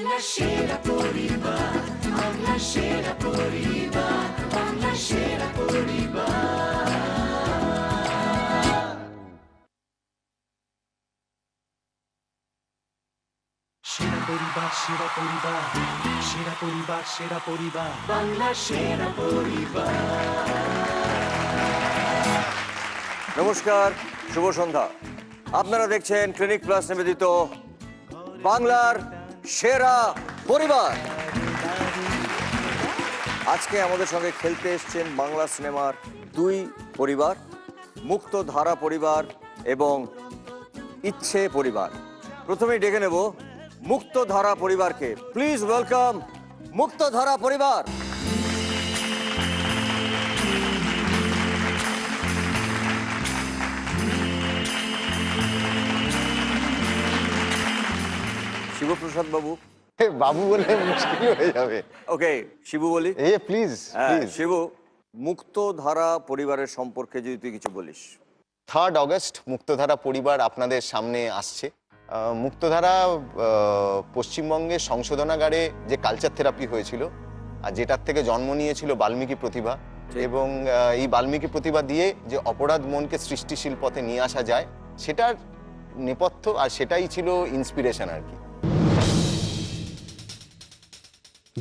বাংলা সেরা পরিবার, বাংলা সেরা পরিবার, বাংলা সেরা পরিবার। সেরা পরিবার, সেরা পরিবার, সেরা পরিবার, সেরা পরিবার, বাংলা সেরা পরিবার। নমস্কার, শুভ সন্ধ্যা। আপনারা দেখছেন ক্লিনিক প্লাস নিবেদিত বাংলার সেরা পরিবার। আজকে আমাদের সঙ্গে খেলতে এসছেন বাংলা সিনেমার দুই পরিবার, মুক্তধারা পরিবার এবং ইচ্ছে পরিবার। প্রথমেই ডেকে নেব মুক্তধারা পরিবারকে। প্লিজ ওয়েলকাম মুক্তধারা পরিবার। শিবপ্রসাদ বাবু। বাবু বলে মুশকিল হয়ে যাবে। ওকে, শিবু বলি। প্লিজ শিবু, মুক্তধারা পরিবারের সম্পর্কে যদি তুই কিছু বলিস। 3 অগস্ট মুক্তধারা পরিবার আপনাদের সামনে আসছে। মুক্তধারা পশ্চিমবঙ্গে সংশোধনাগারে যে কালচার থেরাপি হয়েছিল আর যেটার থেকে জন্ম নিয়েছিল বাল্মীকি প্রতিভা, এবং এই বাল্মীকি প্রতিভা দিয়ে যে অপরাধ মনকে সৃষ্টিশীল পথে নিয়ে আসা যায় সেটার নেপথ্য, আর সেটাই ছিল ইন্সপিরেশন আর কি।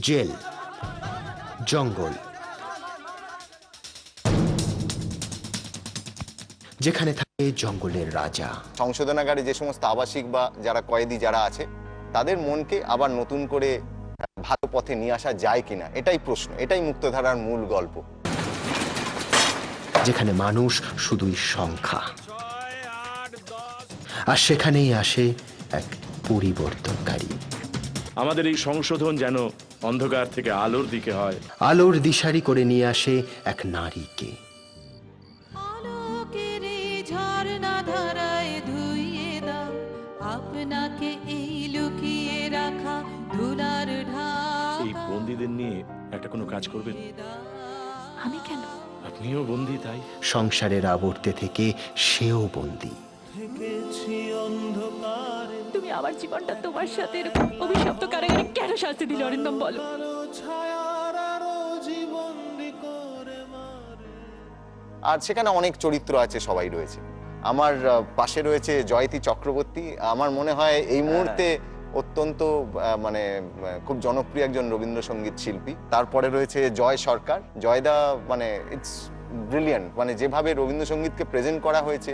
জেল, জঙ্গল, যেখানে থাকে জঙ্গলের রাজা। সংশোধনাগারে যে সমস্ত আবাসিক বা যারা কয়েদি যারা আছে তাদের মনকে আবার নতুন করে ভালো পথে নিয়ে আসা যায় কিনা, এটাই প্রশ্ন, এটাই মুক্তধারার মূল গল্প। যেখানে মানুষ শুধুই সংখ্যা, আর সেখানেই আসে এক পরিবর্তনকারী। আমাদের এই সংশোধন যেন অন্ধকার থেকে আলোর দিকে হয়, আলোর দিশারি করে নিয়ে আসে এক নারীকে। আলোকের ঝর্ণা ধারায় ধুইয়ে দাও আপনাকে এই লুকিয়ে রাখা ধুলার ঢাকা। এই বন্দীদের নিয়ে একটা কোনো কাজ করবেন? আমি কেন? আপনিও বন্দী, তাই সংসারের আবর্তে থেকে সেও বন্দী। তুমি আমার জীবনটা তোমার সাথে এরকম অভিশপ্ত কারাগারে কেন শাস্তি দিলে অরিন্দম, বলো। আর সেখানে অনেক চরিত্র আছে, সবাই রয়েছে। আমার পাশে রয়েছে জয়তী চক্রবর্তী, আমার মনে হয় এই মুহূর্তে অত্যন্ত মানে খুব জনপ্রিয় একজন রবীন্দ্রসঙ্গীত শিল্পী। তারপরে রয়েছে জয় সরকার, জয়দা, মানে ইটস ব্রিলিয়ান্ট, মানে যেভাবে রবীন্দ্রসঙ্গীতকে প্রেজেন্ট করা হয়েছে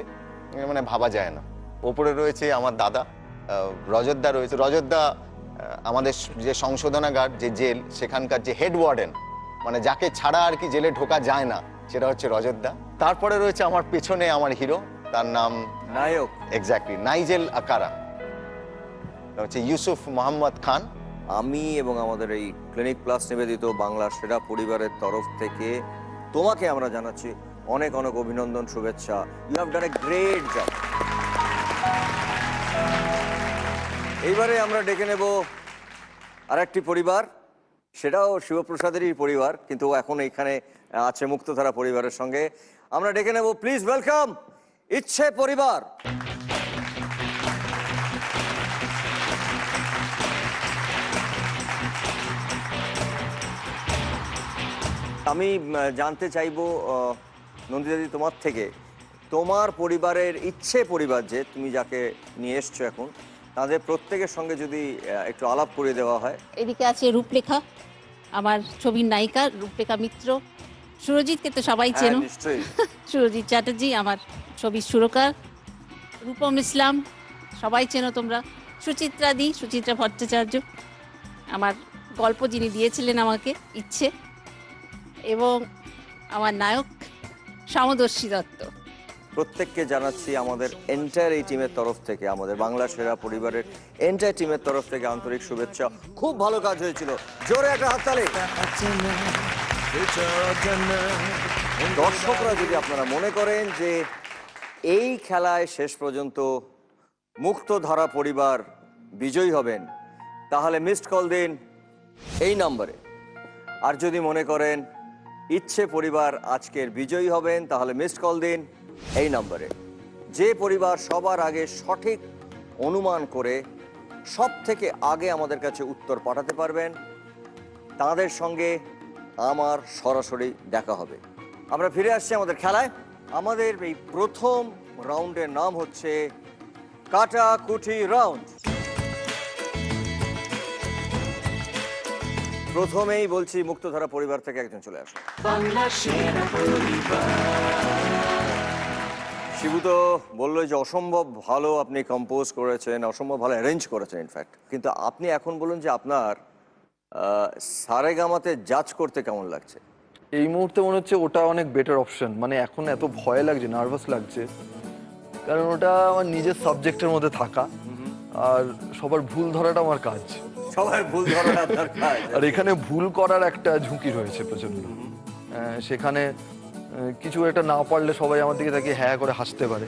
মানে ভাবা যায় না। ওপরে রয়েছে আমার দাদা রজতদা রয়েছে। রজতদা আমাদের যে সংশোধনাগার, যে জেল, সেখানকার যে হেড ওয়ার্ডেন, মানে যাকে ছাড়া আর কি জেলে ঢোকা যায় না, সেটা হচ্ছে রজতদা। তারপরে রয়েছে আমার পেছনে আমার হিরো, তার নাম নায়ক, এক্স্যাক্টলি নাইজেল আকারা, হচ্ছে ইউসুফ মোহাম্মদ খান। আমি এবং আমাদের এই ক্লিনিক প্লাস নিবেদিত বাংলার সেরা পরিবারের তরফ থেকে তোমাকে আমরা জানাচ্ছি অনেক অনেক অভিনন্দন, শুভেচ্ছা। You have done a great job. এইবারে আমরা ডেকে নেব আরেকটি পরিবার, সেটাও শিবপ্রসাদেরই পরিবার, কিন্তু এখন এইখানে আছে মুক্তধারা পরিবারের সঙ্গে। আমরা ডেকে নেব, প্লিজ ওয়েলকাম ইচ্ছে পরিবার। আমি জানতে চাইবো নন্দিতাদি তোমার থেকে, তোমার পরিবারের ইচ্ছে পরিবার, যে তুমি যাকে নিয়ে এসছো এখন, তাদের প্রত্যেকের সঙ্গে যদি একটু আলাপ করে দেওয়া হয়। এদিকে আছে রূপলেখা, আমার ছবির নায়িকা রূপলেখা মিত্র। সুরজিৎকে তো সবাই চেনো, নিশ্চয়ই। সুরজিৎ চ্যাটার্জি আমার ছবির সুরকার। রূপম ইসলাম, সবাই চেনো তোমরা। সুচিত্রা ভট্টাচার্য, আমার গল্প যিনি দিয়েছিলেন আমাকে, ইচ্ছে। এবং আমার নায়ক সমদর্শী দত্ত। প্রত্যেককে জানাচ্ছি আমাদের এন্টায়ার এই টিমের তরফ থেকে, আমাদের বাংলা সেরা পরিবারের এন্টায়ার টিমের তরফ থেকে আন্তরিক শুভেচ্ছা। খুব ভালো কাজ হয়েছিল, জোরে একটা হাততালি। দর্শকরা যদি আপনারা মনে করেন যে এই খেলায় শেষ পর্যন্ত মুক্তধারা পরিবার বিজয়ী হবেন, তাহলে মিসড কল দিন এই নম্বরে। আর যদি মনে করেন ইচ্ছে পরিবার আজকের বিজয়ী হবেন, তাহলে মিসড কল দিন এই নম্বরে। যে পরিবার সবার আগে সঠিক অনুমান করে সব থেকে আগে আমাদের কাছে উত্তর পাঠাতে পারবেন তাদের সঙ্গে আমার সরাসরি দেখা হবে। আমরা ফিরে আসছি আমাদের খেলায়। আমাদের এই প্রথম রাউন্ডের নাম হচ্ছে কাটাকুটি রাউন্ড। প্রথমেই বলছি মুক্তধারা পরিবার থেকে একজন চলে আসুন। বাংলা সেরা পরিবার। শিবু তো বললো যে অসম্ভব ভালো আপনি কম্পোজ করেছেন, অসম্ভব ভালো অ্যারেঞ্জ করেছেন ইনফ্যাক্ট, কিন্তু আপনি এখন বলুন যে আপনার সারেগামাতে জাজ করতে কেমন লাগছে? এই মুহূর্তে মনে হচ্ছে ওটা অনেক বেটার অপশন। মানে এখন এত ভয় লাগছে, নার্ভাস লাগছে, কারণ ওটা আমার নিজের সাবজেক্টের মধ্যে থাকা, আর সবার ভুল ধরাটা আমার কাজ। সবাই ভুল ধরার আপনার কাজ। আর এখানে ভুল করার একটা ঝুঁকি রয়েছে প্রচন্ড। সেখানে কিছু একটা না পারলে সবাই আমার দিকে তাকিয়ে হ্যাঁ করে হাসতে পারে,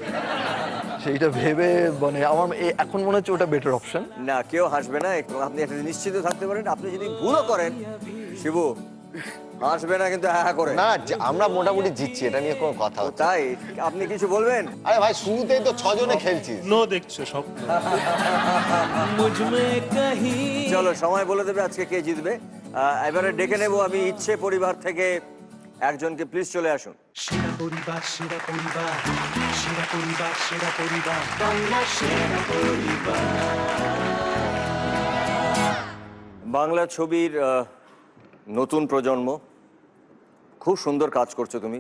সেইটা ভেবে মানে আমার এখন মনে হচ্ছে ওটা বেটার অপশন। না, কেউ হাসবে না, আপনি একটা নিশ্চিত থাকতে পারেন। আপনি যদি ভুলও করেন শিবু হাসবে না, কিন্তু হ্যাঁ করে না, আমরা মোটামুটি জিতছি, এটা নিয়ে কোনো কথা হচ্ছে না। তাই আপনি কিছু বলবেন? আরে ভাই, শুরুতেই তো 6 জনে খেলছিস। নো দেখছো স্বপ্ন মুঝমে কহি। চলো, সময় বলে দেবে আজকে কে জিতবে। এবারে ডেকে নেব আমি ইচ্ছে পরিবার থেকে একজনকে, প্লিজ চলে আসুন। সেরা পরিবার, সেরা পরিবার, সেরা পরিবার, সেরা পরিবার, বাংলা সেরা পরিবার। বাংলা ছবির নতুন প্রজন্ম, খুব সুন্দর কাজ করছো তুমি।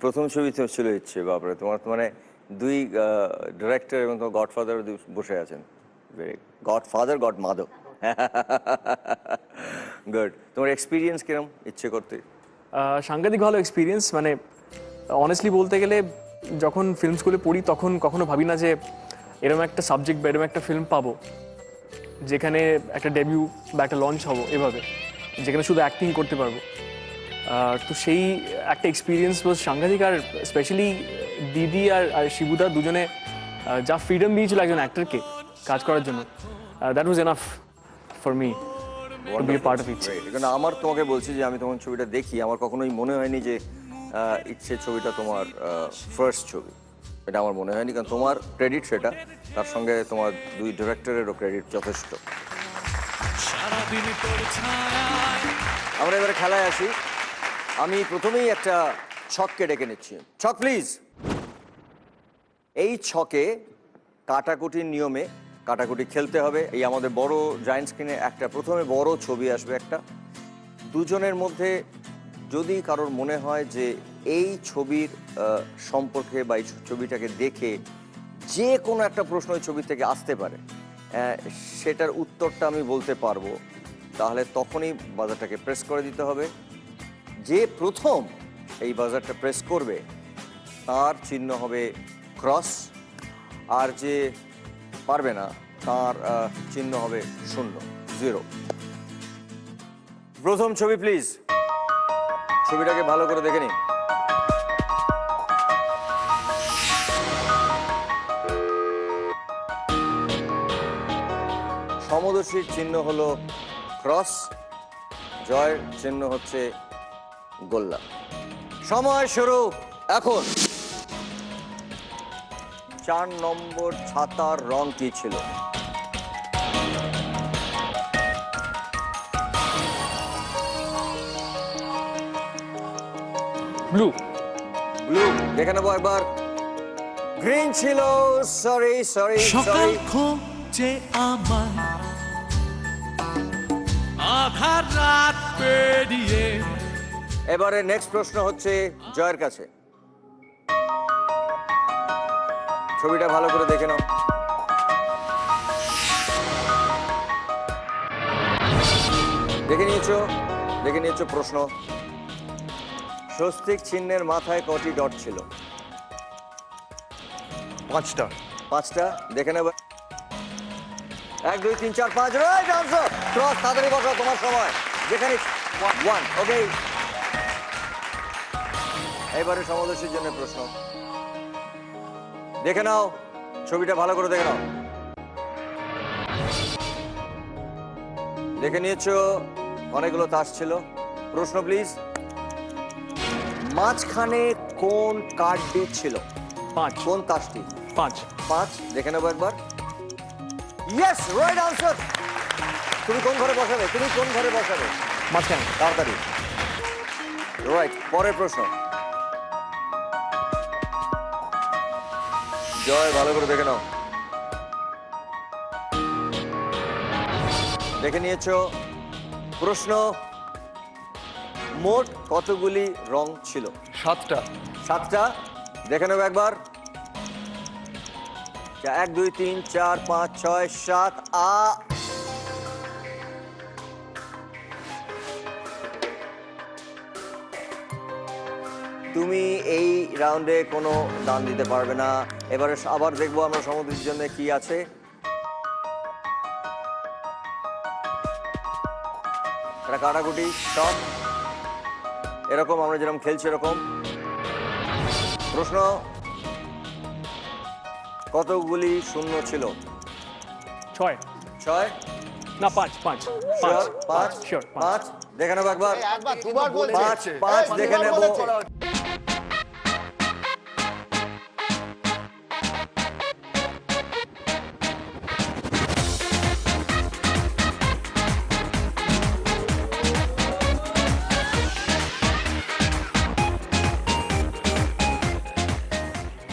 প্রথম ছবিতে ছিল ইচ্ছে, বাপরে, তোমার মানে দুই ডিরেক্টর এবং তোমার গডফাদার বসে আছেন। গডফাদার, গড মাধব। গুড। তোমার এক্সপিরিয়েন্স কিরম ইচ্ছে করতে? সাংঘাতিক ভালো এক্সপিরিয়েন্স। মানে অনেস্টলি বলতে গেলে যখন ফিল্ম স্কুলে পড়ি তখন কখনো ভাবি না যে এরকম একটা সাবজেক্ট বা এরকম একটা ফিল্ম পাবো যেখানে একটা ডেবিউ বা একটা লঞ্চ হবো এভাবে, যেখানে শুধু অ্যাক্টিং করতে পারবো। তো সেই একটা এক্সপিরিয়েন্স ওয়াজ সাংঘাতিক। আর স্পেশালি দিদি আর শিবুদা দুজনে যা ফ্রিডম দিয়েছিল একজন অ্যাক্টরকে কাজ করার জন্য, that was enough for me to be a part of it. কারণ আমার তোমাকে বলছি যে আমি তোমার ছবিটা দেখি, আমার কখনোই মনে হয়নি যে ইচ্ছে ছবিটা তোমার ফার্স্ট ছবি, এটা আমার মনে হয়নি। কারণ তোমার ক্রেডিট সেটা, তার সঙ্গে তোমার দুই ডিরেক্টরেরও ক্রেডিট যথেষ্ট। আমরা এবারে খেলায় আসি। আমি প্রথমেই একটা ছককে ডেকে নিচ্ছি। ছক প্লিজ। এই ছকে কাটাকুটির নিয়মে কাটাকুটি খেলতে হবে। এই আমাদের বড় জায়ান্ট স্ক্রিনে একটা প্রথমে বড় ছবি আসবে একটা। দুজনের মধ্যে যদি কারোর মনে হয় যে এই ছবির সম্পর্কে বা এই ছবিটাকে দেখে যে কোনো একটা প্রশ্ন ওই ছবি থেকে আসতে পারে, সেটার উত্তরটা আমি বলতে পারবো, তাহলে তখনই বাজারটাকে প্রেস করে দিতে হবে। যে প্রথম এই বাজারটা প্রেস করবে তার চিহ্ন হবে ক্রস, আর যে পারবে না তার চিহ্ন হবে 0। প্রথম ছবি প্লিজ। ছবিটাকে ভালো করে দেখে নিন। সমদর্শীর চিহ্ন হলো ক্রস, জয়ের চিহ্ন হচ্ছে গোল্লা। সময় শুরু এখন। 4 নম্বর ছাতার রং কি ছিল? ব্লু। ব্লু। দেখে নেবো একবার। গ্রিন ছিল। সরি সরি সকাল সরি। খোঁজে আমার আধার রাত পেরিয়ে। এবারে নেক্সট প্রশ্ন হচ্ছে জয়ের কাছে। ছবিটা ভালো করে দেখে নাও। দেখে নিয়েছো প্রশ্ন। স্বস্তিক চিহ্নের মাথায় কটি ডট ছিল? 5টা। 5টা। দেখে নেব। 1 2 3 4 5। Right answer. ক্রস। তাড়াতাড়ি বসাও, তোমার সময়। যেখানে 1। ওকে। এবারে সমদর্শীর জন্য প্রশ্ন। দেখে নাও, ছবিটা ভালো করে দেখে নাও। দেখে নিয়েছো, অনেকগুলো তাস ছিল। প্রশ্ন প্লিজ। মাঝখানে কোন কার্ডটি ছিল? 5। কোন তাসটি? 5। 5। দেখে নেবো একবার। Yes, right answer. তুমি কোন ঘরে বসাবে? তুমি কোন ঘরে বসাবে? মাঝখানে। তাড়াতাড়ি। রাইট, পরের প্রশ্ন। জয়, ভালো করে দেখে নাও। দেখে নিয়েছো? প্রশ্ন, মোট কতগুলি রং ছিল? 7টা। 7টা। দেখে নেব একবার। 1 2 3 4 5 6 7 তুমি এই রাউন্ডে কোনো দান দিতে পারবে না। এবারে আবার দেখবো আমরা সমুদ্রের জন্য কি আছে। এটা কাটাকুটি সব এরকম, আমরা যেরকম খেলছি এরকম। প্রশ্ন, কতগুলি শূন্য ছিল? 6 6 না 5 5 Sure, 5 Sure, 5 দেখে নেবো একবার। একবার দুবার বলছে 5 দেখে নেব।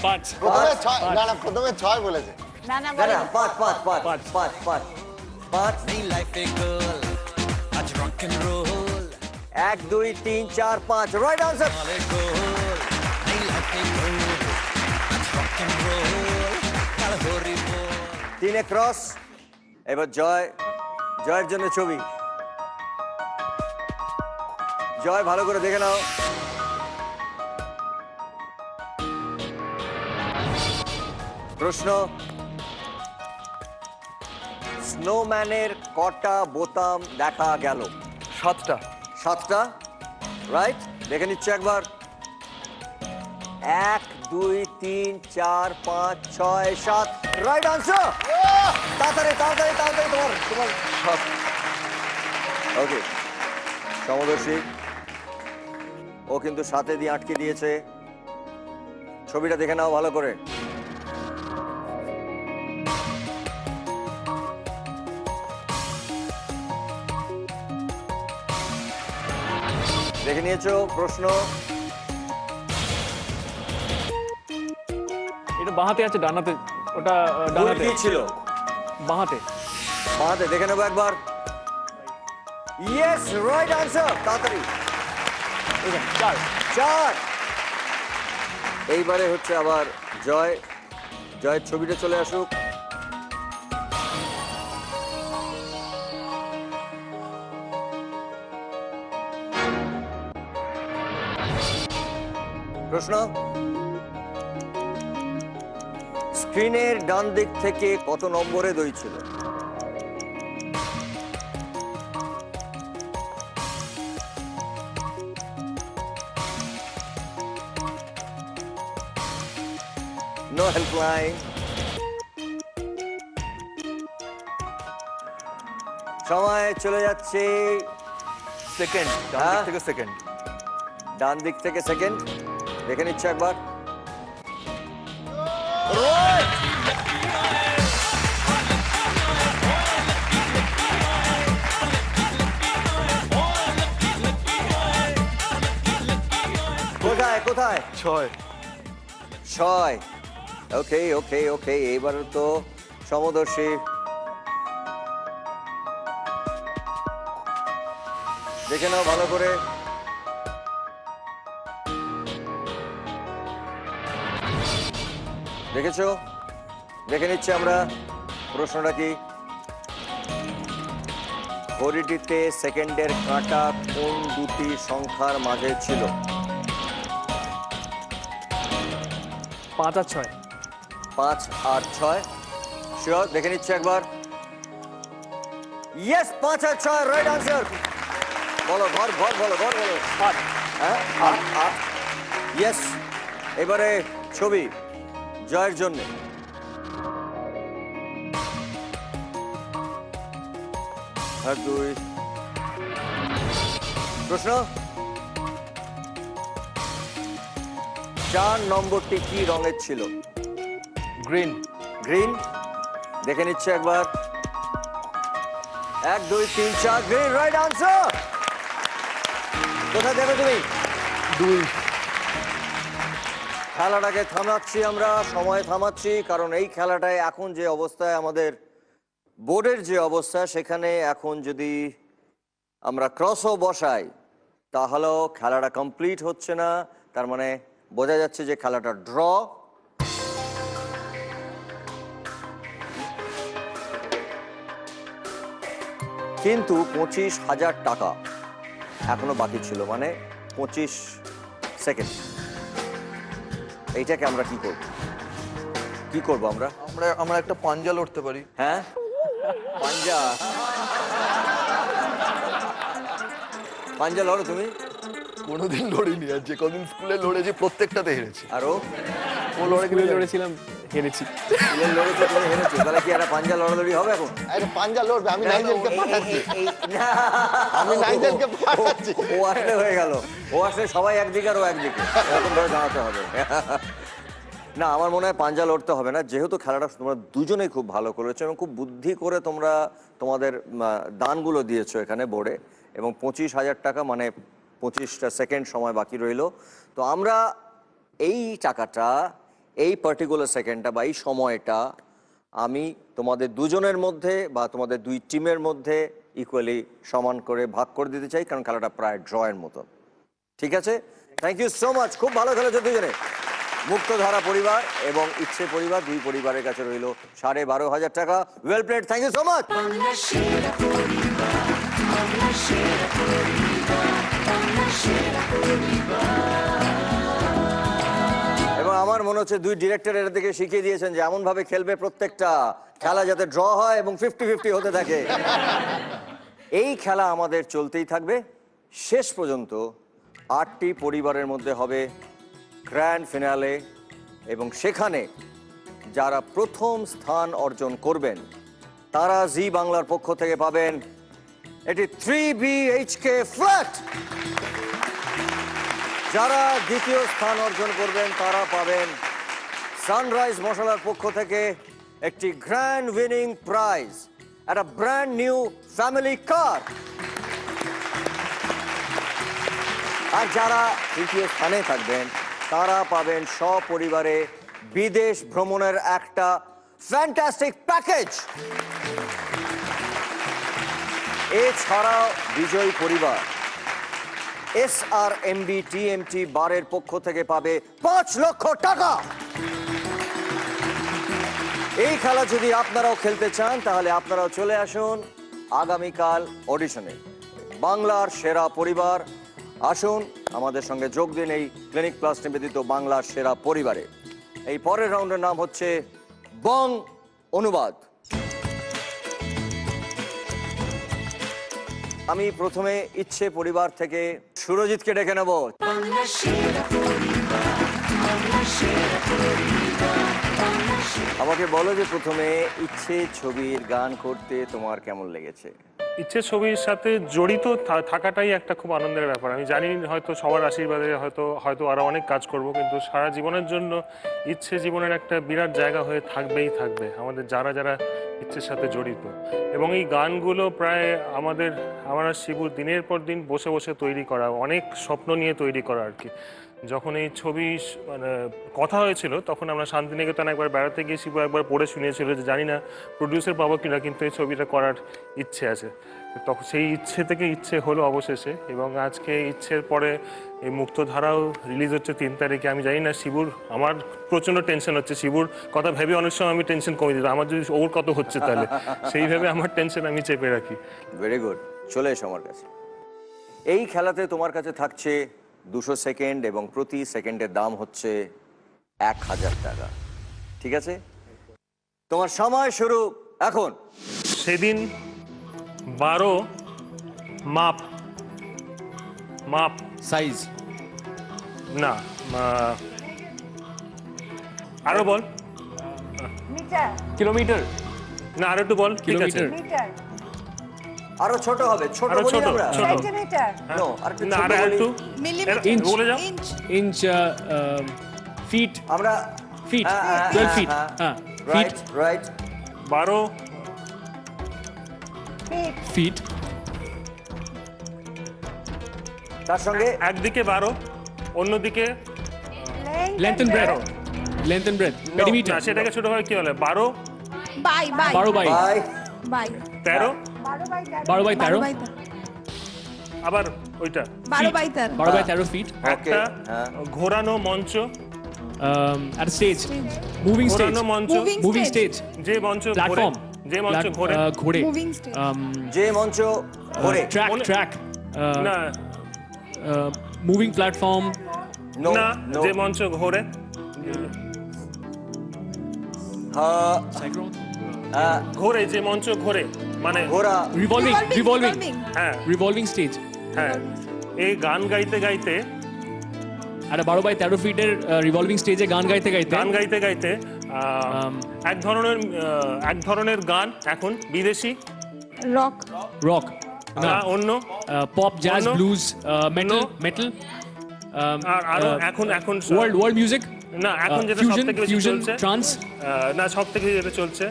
পাঁচ। প্রথমে 6 না না প্রথমে 6 বলেছে। না না না না 5 5 5 5 5 5 1 2 3 4 5 রাইট আনসার। 3 ক্রস। এবার জয়, জয়ের জন্য ছবি। জয়, ভালো করে দেখে নাও। প্রশ্ন, স্নোম্যানের কটা বোতাম দেখা গেল? 7টা। 7টা। রাইট, দেখে নিচ্ছে একবার। 1 2 3 4 5 6 7 রাইট আনসার। তাড়াতাড়ি তাড়াতাড়ি তাড়াতাড়ি তোমার। ওকে, সমদর্শী ও কিন্তু 7 দিয়ে আটকে দিয়েছে। ছবিটা দেখে নাও ভালো করে। দেখে নিয়েছো? প্রশ্ন, এটা বাঁহাতে আছে ডানাতে, ওটা ভুল ডানাতে কি ছিল? বাঁহাতে। বাঁহাতে, দেখে নেবো একবার। Yes, right answer. তাড়াতাড়ি। এখানে 4। 4। এইবারে হচ্ছে আবার জয়, জয়ের ছবিটা চলে আসুক। প্রশ্ন, স্ক্রিনের ডান দিক থেকে কত নম্বরে দই ছিল? No helpline. সময় চলে যাচ্ছে। সেকেন্ড, ডান হ্যাঁ? দিক থেকে সেকেন্ড। ডান দিক থেকে সেকেন্ড। দেখে নিচ্ছে একবার। কোথায় কোথায়? 6। 6। ওকে ওকে ওকে, এইবার তো সমদর্শী। দেখে নাও ভালো করে। দেখেছো? দেখে নিচ্ছি আমরা। প্রশ্নটা কি? ঘড়িটিতে সেকেন্ডের কাঁটা কোন দুটি সংখ্যার মাঝে ছিল? 5 আর 6। 5 আর 6 শিওর? দেখে নিচ্ছে একবার। ইয়েস, 5 আর 6 রাইট আনসার। বলো ঘর ঘর বলো, ঘর বলো। 8। হ্যাঁ, 8। ইয়েস। এবারে ছবি জয়ের জন্য। আর 2 প্রশ্ন, 4 নম্বরটি কি রঙের ছিল? গ্রিন। গ্রিন। দেখে নিচ্ছে একবার। 1 2 3 4 গ্রিন রাইট আনসার। কোথায় দেবে তুমি? 2। খেলাটাকে থামাচ্ছি আমরা, সময় থামাচ্ছি, কারণ এই খেলাটায় এখন যে অবস্থায় আমাদের বোর্ডের যে অবস্থা, সেখানে এখন যদি আমরা ক্রসও বসাই তাহলেও খেলাটা কমপ্লিট হচ্ছে না। তার মানে বোঝা যাচ্ছে যে খেলাটা ড্র। কিন্তু 25,000 টাকা এখনো বাকি ছিল, মানে 25 সেকেন্ড। এইটাকে আমরা কি করব? কি করব আমরা? আমরা একটা পাঞ্জা লড়তে পারি। হ্যাঁ, পাঞ্জা। পাঞ্জা লড়ো তুমি? কোনোদিন লড়িনি, আর যে কদিন স্কুলে লড়েছি প্রত্যেকটাতে হেরেছি। আরো ও লড়ে স্কুলে লড়েছিলাম, হেরেছি। লড়েছো, তুমি হেরেছো, তাহলে কি একটা পাঞ্জা লড়ালড়ি হবে এখন? আরে পাঞ্জা লড়বে, আমি নাইজেলকে পাঠাচ্ছি। না, আমি নাইজেলকে পাঠাচ্ছি। ও আসলে হয়ে গেল, ও আসলে সবাই একদিকে আর ও একদিকে, এরকম ভাবে জানাতে হবে। না, আমার মনে হয় পাঞ্জা লড়তে হবে না, যেহেতু খেলাটা তোমরা দুজনেই খুব ভালো করেছো এবং খুব বুদ্ধি করে তোমরা তোমাদের দানগুলো দিয়েছো এখানে বোর্ডে, এবং 25,000 টাকা, মানে 25টা সেকেন্ড সময় বাকি রইল। তো আমরা এই টাকাটা, এই পার্টিকুলার সেকেন্ডটা বা এই সময়টা আমি তোমাদের দুজনের মধ্যে বা তোমাদের দুই টিমের মধ্যে ইকুয়ালি সমান করে ভাগ করে দিতে চাই, কারণ খেলাটা প্রায় ড্রয়ের মতো। ঠিক আছে, থ্যাংক ইউ সো মাচ, খুব ভালো খেলেছো দুজনে। মুক্তধারা পরিবার এবং ইচ্ছে পরিবার, দুই পরিবারের কাছে রইল 12,500 টাকা। Well played, thank you so much. এবং আমার মনে হচ্ছে দুই ডিরেক্টর এর থেকে শিখিয়ে দিয়েছেন যে এমন ভাবে খেলবে প্রত্যেকটা খেলা যাতে ড্র হয় এবং 50-50 হতে থাকে। এই খেলা আমাদের চলতেই থাকবে শেষ পর্যন্ত। 8টি পরিবারের মধ্যে হবে গ্র্যান্ড ফিনালে, এবং সেখানে যারা প্রথম স্থান অর্জন করবেন তারা জি বাংলার পক্ষ থেকে পাবেন এটি 3 BHK ফ্ল্যাট। যারা দ্বিতীয় স্থান অর্জন করবেন তারা পাবেন সানরাইজ মশলার পক্ষ থেকে একটি গ্র্যান্ড উইনিং প্রাইজ, একটা ব্র্যান্ড নিউ ফ্যামিলি কার। আর যারা তৃতীয় স্থানে থাকবেন তারা পাবেন সপরিবারে বিদেশ ভ্রমণের একটা ফ্যান্টাস্টিক প্যাকেজ। এছাড়াও বিজয়ী পরিবার SRMB TMT বারের পক্ষ থেকে পাবে 5 লক্ষ টাকা। এই খেলা যদি আপনারাও খেলতে চান তাহলে আপনারাও চলে আসুন আগামীকাল অডিশনে। বাংলার সেরা পরিবার, আসুন আমাদের সঙ্গে যোগ দিন এই ক্লিনিক প্লাস নিবেদিত বাংলার সেরা পরিবারে। এই পরের রাউন্ডের নাম হচ্ছে বং অনুবাদ। আমি প্রথমে ইচ্ছে পরিবার থেকে সুরজিৎকে ডেকে নেব। আমাকে বলো যে প্রথমে ইচ্ছে ছবির গান করতে তোমার কেমন লেগেছে? ইচ্ছে ছবির সাথে জড়িত থাকাটাই একটা খুব আনন্দের ব্যাপার। আমি জানি হয়তো সবার আশীর্বাদে হয়তো আরো অনেক কাজ করব, কিন্তু সারা জীবনের জন্য ইচ্ছে জীবনের একটা বিরাট জায়গা হয়ে থাকবেই থাকবে আমাদের যারা যারা ইচ্ছের সাথে জড়িত। এবং এই গানগুলো প্রায় আমরা শিবুর দিনের পর দিন বসে বসে তৈরি করা, অনেক স্বপ্ন নিয়ে তৈরি করা আর কি। যখন এই ছবি মানে কথা হয়েছিল তখন আমরা শান্তিনিকেতন একবার বেড়াতে গিয়ে শিবু একবার পড়ে শুনিয়েছিল যে জানি না প্রডিউসার পাবো কিনা, কিন্তু এই ছবিটা করার ইচ্ছে আছে। তখন সেই ইচ্ছে থেকে ইচ্ছে হলো অবশেষে, এবং আজকে ইচ্ছের পরে এই মুক্তধারাও রিলিজ হচ্ছে 3 তারিখে। আমি জানি না শিবুর, আমার প্রচণ্ড টেনশন হচ্ছে শিবুর কথা ভেবে, অনেক সময় আমি টেনশন কমে দিতাম, আমার যদি ওর কত হচ্ছে তাহলে সেই ভেবে আমার টেনশন আমি চেপে রাখি। ভেরি গুড, চলে এসো আমার কাছে। এই খেলাতে তোমার কাছে থাকছে 200 সেকেন্ড এবং প্রতি সেকেন্ডের দাম হচ্ছে 1000 টাকা। ঠিক আছে, তোমার সময় শুরু এখন। সেদিন 12 মাপ সাইজ না, আরো বল, কিলোমিটার না আরো একটু বল, ঠিক আছে আরো ছোট হবে, ছোট আরো বলি ছোট আমরা। ছোট No, আরেকটু না, ছোট আরো বলি। একটু ইঞ্চ বলে যাও। ইঞ্চ ফিট আমরা ফিট হ্যাঁ, হ্যাঁ, 12 ফিট হ্যাঁ, হ্যাঁ রাইট রাইট। 12 ফিট, তার সঙ্গে একদিকে 12, অন্যদিকে length and breadth, length and breadth, perimeter, না, সেটাকে ছোটভাবে কি বলে? 12 by by 12 by by 13, 12 by 13, আবার ওইটা 12 বাই 13 12 বাই 13 ফিট, ওকে একটা হ্যাঁ ঘোরানো মঞ্চ, at a stage, moving stage, ঘোরানো মঞ্চ, moving stage, যে মঞ্চ ঘোরে, platform, যে মঞ্চ ঘোরে, ঘোরে, মুভিং স্টেজ যে মঞ্চ ঘোরে ট্র্যাক, না মুভিং প্ল্যাটফর্ম, নো না, নো যে মঞ্চ ঘোরে, ঘোরে, যে মঞ্চ ঘোরে, মানে ঘোরা রিভলভিং, রিভলভিং, হ্যাঁ রিভলভিং স্টেজ, হ্যাঁ, এই গান গাইতে গাইতে, একটা 12 বাই 13 ফিটের রিভলভিং স্টেজে গান গাইতে গাইতে, গান গাইতে গাইতে এক ধরনের গান এখন বিদেশি, রক রক, না অন্য, পপ, জ্যাজ, অন্য? ব্লুজ, মেটাল, অন্য? মেটাল, আর আরো এখন ওয়ার্ল্ড মিউজিক, না এখন যেটা ফিউশন, সবথেকে বেশি ফিউশন, চলছে, ট্রান্স, না সবথেকে যেটা চলছে,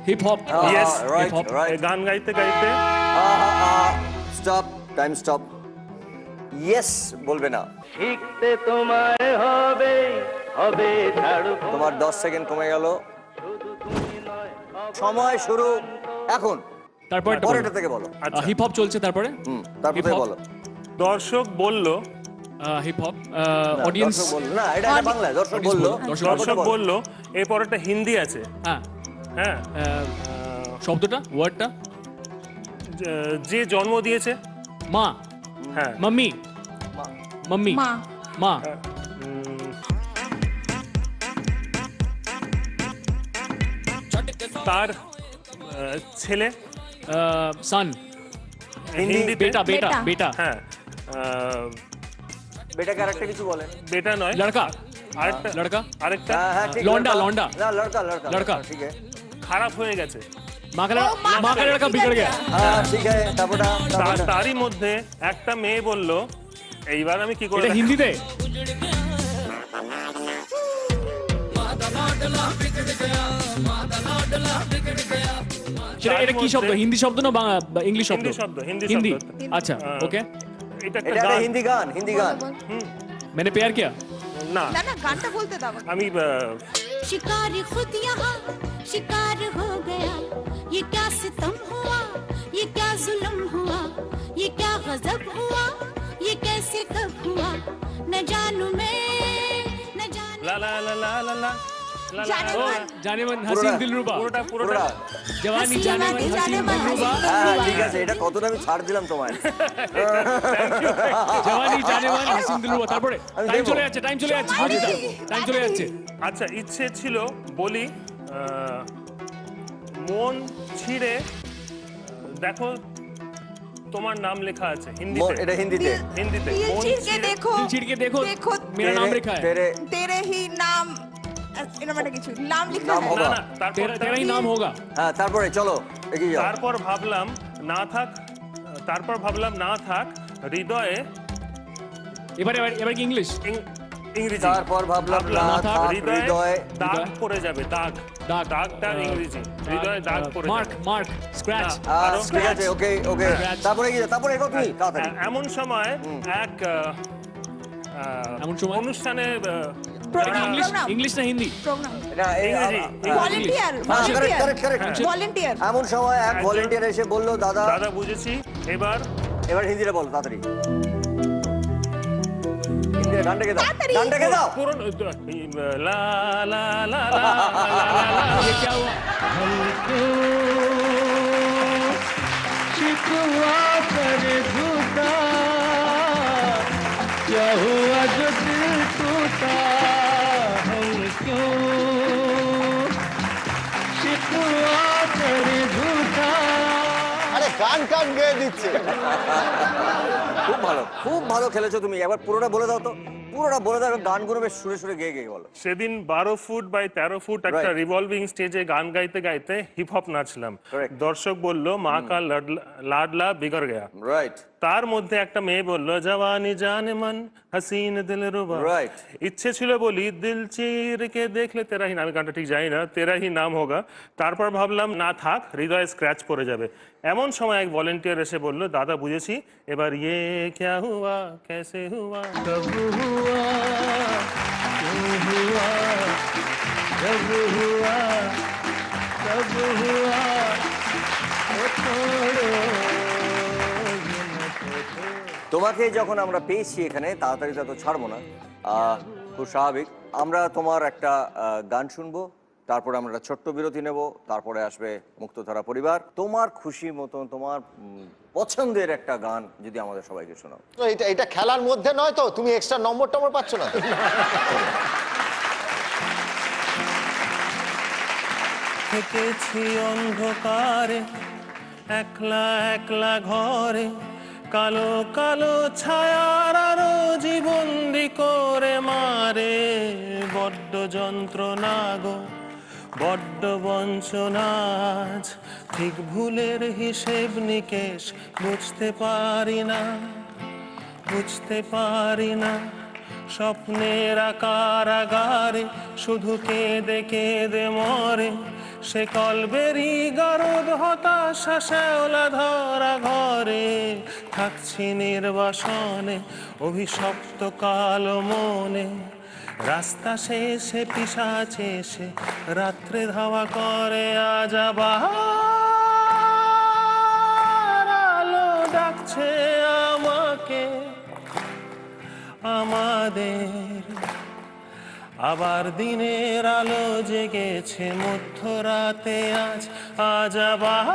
hip hop, Yes, right hip-hop. Right গান গাইতে গাইতে, স্টপ টাইম স্টপ ইয়েস বলবে না শিখতে তোমায় হবে হবে ঝাড়ু তোমার 10 সেকেন্ড কমে গেল সময় শুরু এখন তারপর পরেরটা থেকে বলো আচ্ছা, হিপ হপ চলছে, তারপরে তারপর থেকে Hip-hop? বলো দর্শক বলল, হিপ হপ, না, অডিয়েন্স, দর্শক বললো না এটা বাংলায় দর্শক বললো দর্শক বলল এরপর একটা হিন্দি আছে, হ্যাঁ, হ্যাঁ, শব্দটা, ওয়ার্ডটা, যে জন্ম দিয়েছে, মা, হ্যাঁ, মাম্মি, মাম্মি, মা মা, তার ছেলে, সান, হিন্দিতে, বেটা, বেটা, বেটা। বেটা, হ্যাঁ, বেটাকে আরেকটা কিছু বলেন বেটা নয়, লড়কা, আরেকটা, লড়কা, আরেকটা হ্যাঁ হ্যাঁ ঠিক লন্ডা, লড়কা। লন্ডা। না লড়কা লড়কা লড়কা। ঠিক আছে খারাপ হয়ে গেছে, মা কা লড়কা বিগড় গয়া, হ্যাঁ ঠিক আছে তারপরটা তারই মধ্যে একটা মেয়ে বলল, এইবার আমি কি করে এটা হিন্দিতে, এটা কি শব্দ, হিন্দি শব্দ না ইংলিশ শব্দ? হিন্দি শব্দ, হিন্দি হিন্দি, শব্দ। আচ্ছা, ওকে, এটা একটা এটা একটা গান, হিন্দি গান হিন্দি গান मैंने प्यार किया, না না না গানটা বলতে দাও আমি शिकार खुद यहाँ शिकार हो गया ये क्या सितम हुआ ये क्या जुल्म हुआ ये क्या गजब हुआ ये कैसे कब हुआ न जानू मैं न जानू লা লা লা লা লা লা লা লা, জানে ও, মান। जाने मन हसीन दिलरुबा, পুরোটা পুরোটা পুরোটা जवानी जाने मन हसीन জানে মান, दिलरुबा, হ্যাঁ ঠিক আছে এটা কতটা আমি ছাড় দিলাম তোমায় जवानी जाने मन हसीन दिलरुबा, তারপরে আমি টাইম দেবো। চলে যাচ্ছে, টাইম চলে যাচ্ছে, টাইম চলে যাচ্ছে, আচ্ছা ইচ্ছে ছিল বলি, মন ছিঁড়ে দেখো তোমার নাম লেখা আছে হিন্দিতে, এটা হিন্দিতে হিন্দিতে दिल মন चीर के ছিঁড়ে- देखो दिल चीर के देखो मेरा नाम लिखा है, তেরে तेरे ही नाम এরকম একটা কিছু নাম লিখা নাম है হোগা। না না তারপর तेरा ही नाम होगा, হ্যাঁ তারপরে চলো এগিয়ে যাও তারপর ভাবলাম না থাক, তারপর ভাবলাম না থাক হৃদয়ে, এবারে এবারে কি ইংলিশ, ইংরেজি, তারপর ভাবলাম না থাক হৃদয়ে হৃদয়ে দাগ হৃদয়ে পড়ে যাবে, দাগ, দাগ, দাগটা ইংরেজি, হৃদয়ে দাগ পড়ে মার্ক, যাবে, মার্ক, স্ক্র্যাচ, আরো ঠিক আছে ওকে ওকে Scratch. তারপরে এগিয়ে যাও তারপরে এগো তুমি তাড়াতাড়ি এমন সময় এক এমন সময়? অনুষ্ঠানে ইংলিশ, ইংলিশ না হিন্দি, প্রোগ্রাম এটা ইংরেজি, volunteer correct correct correct volunteer এমন সময় এক ভলেন্টিয়ার এসে বললো দাদা দাদা বুঝেছি এবার এবার হিন্দিতে বলো তাড়াতাড়ি হিন্দিতে গানটা গে দাও তাড়াতাড়ি। গানটা গে দাও পুরো লা লা লা লা লা ये क्या हुआ, शिकवा कर झूठा क्या हुआ जो दिल टूटा हम क्यों शिकवा कर झूठा আরে গান গান গেয়ে দিচ্ছে। খুব ভালো খেলেছো তুমি একবার পুরোটা বলে দাও তো পুরোটা বলে দাও, গানগুলো বেশ সুরে সুরে গেয়ে গেয়ে বলো। সেদিন 12 ফুট বাই 13 ফুট একটা Right. রিভলভিং স্টেজে গান গাইতে গাইতে হিপ হপ নাচলাম। Correct. দর্শক বলল মা কা লাডলা বিগড় গয়া। রাইট, তার মধ্যে একটা মেয়ে বলল জওয়ানি জানে মন হাসিন দিল রুবা। Right. ইচ্ছে ছিল বলি দিল চির কে দেখলে তেরা হি নাম, আমি গানটা ঠিক জানি না, তেরা হি নাম হোগা। তারপর ভাবলাম না থাক, হৃদয়ে স্ক্র্যাচ পড়ে যাবে। এমন সময় এক ভলেন্টিয়ার এসে বলল দাদা বুঝেছি, এবার ইয়ে ক্যা হুয়া कैसे हुआ कब हुआ क्यों हुआ जब हुआ कब हुआ ओ छोड़ो। তোমাকে যখন আমরা পেয়েছি এখানে, তাড়াতাড়ি তো ছাড়বো না, খুব স্বাভাবিক। আমরা তোমার একটা গান শুনবো, তারপরে আমরা একটা ছোট্ট বিরতি নেব, তারপরে আসবে মুক্তধারা পরিবার। তোমার খুশি মতন তোমার পছন্দের একটা গান যদি আমাদের সবাইকে শোনাও। তো এটা খেলার মধ্যে নয় তো? তুমি এক্সট্রা নম্বর টম্বর পাচ্ছ না তো? থেকেছি অন্ধকারে একলা একলা ঘরে, কালো কালো ছায়ার আরো জীবন্দি করে মারে। বড্ড যন্ত্রণা গো, বড্ড বঞ্চনা, আজ ঠিক ভুলের হিসেব নিকেশ বুঝতে পারি না, বুঝতে পারি না। স্বপ্নের কারাগারে শুধু কেঁদে কেঁদে মরে, সে কলবেরি গরদ হতাশা শ্যাওলা ধরা ঘরে। থাকছি নির্বাসনে অভিশপ্ত কালো মনে, রাস্তা শেষে পিশাচে এসে রাত্রে ধাওয়া করে। আজ আবার আলো ডাকছে আমাকে, আমাদের আবার দিনের আলো জেগেছে মধ্যরাতে আজ। আজ আবার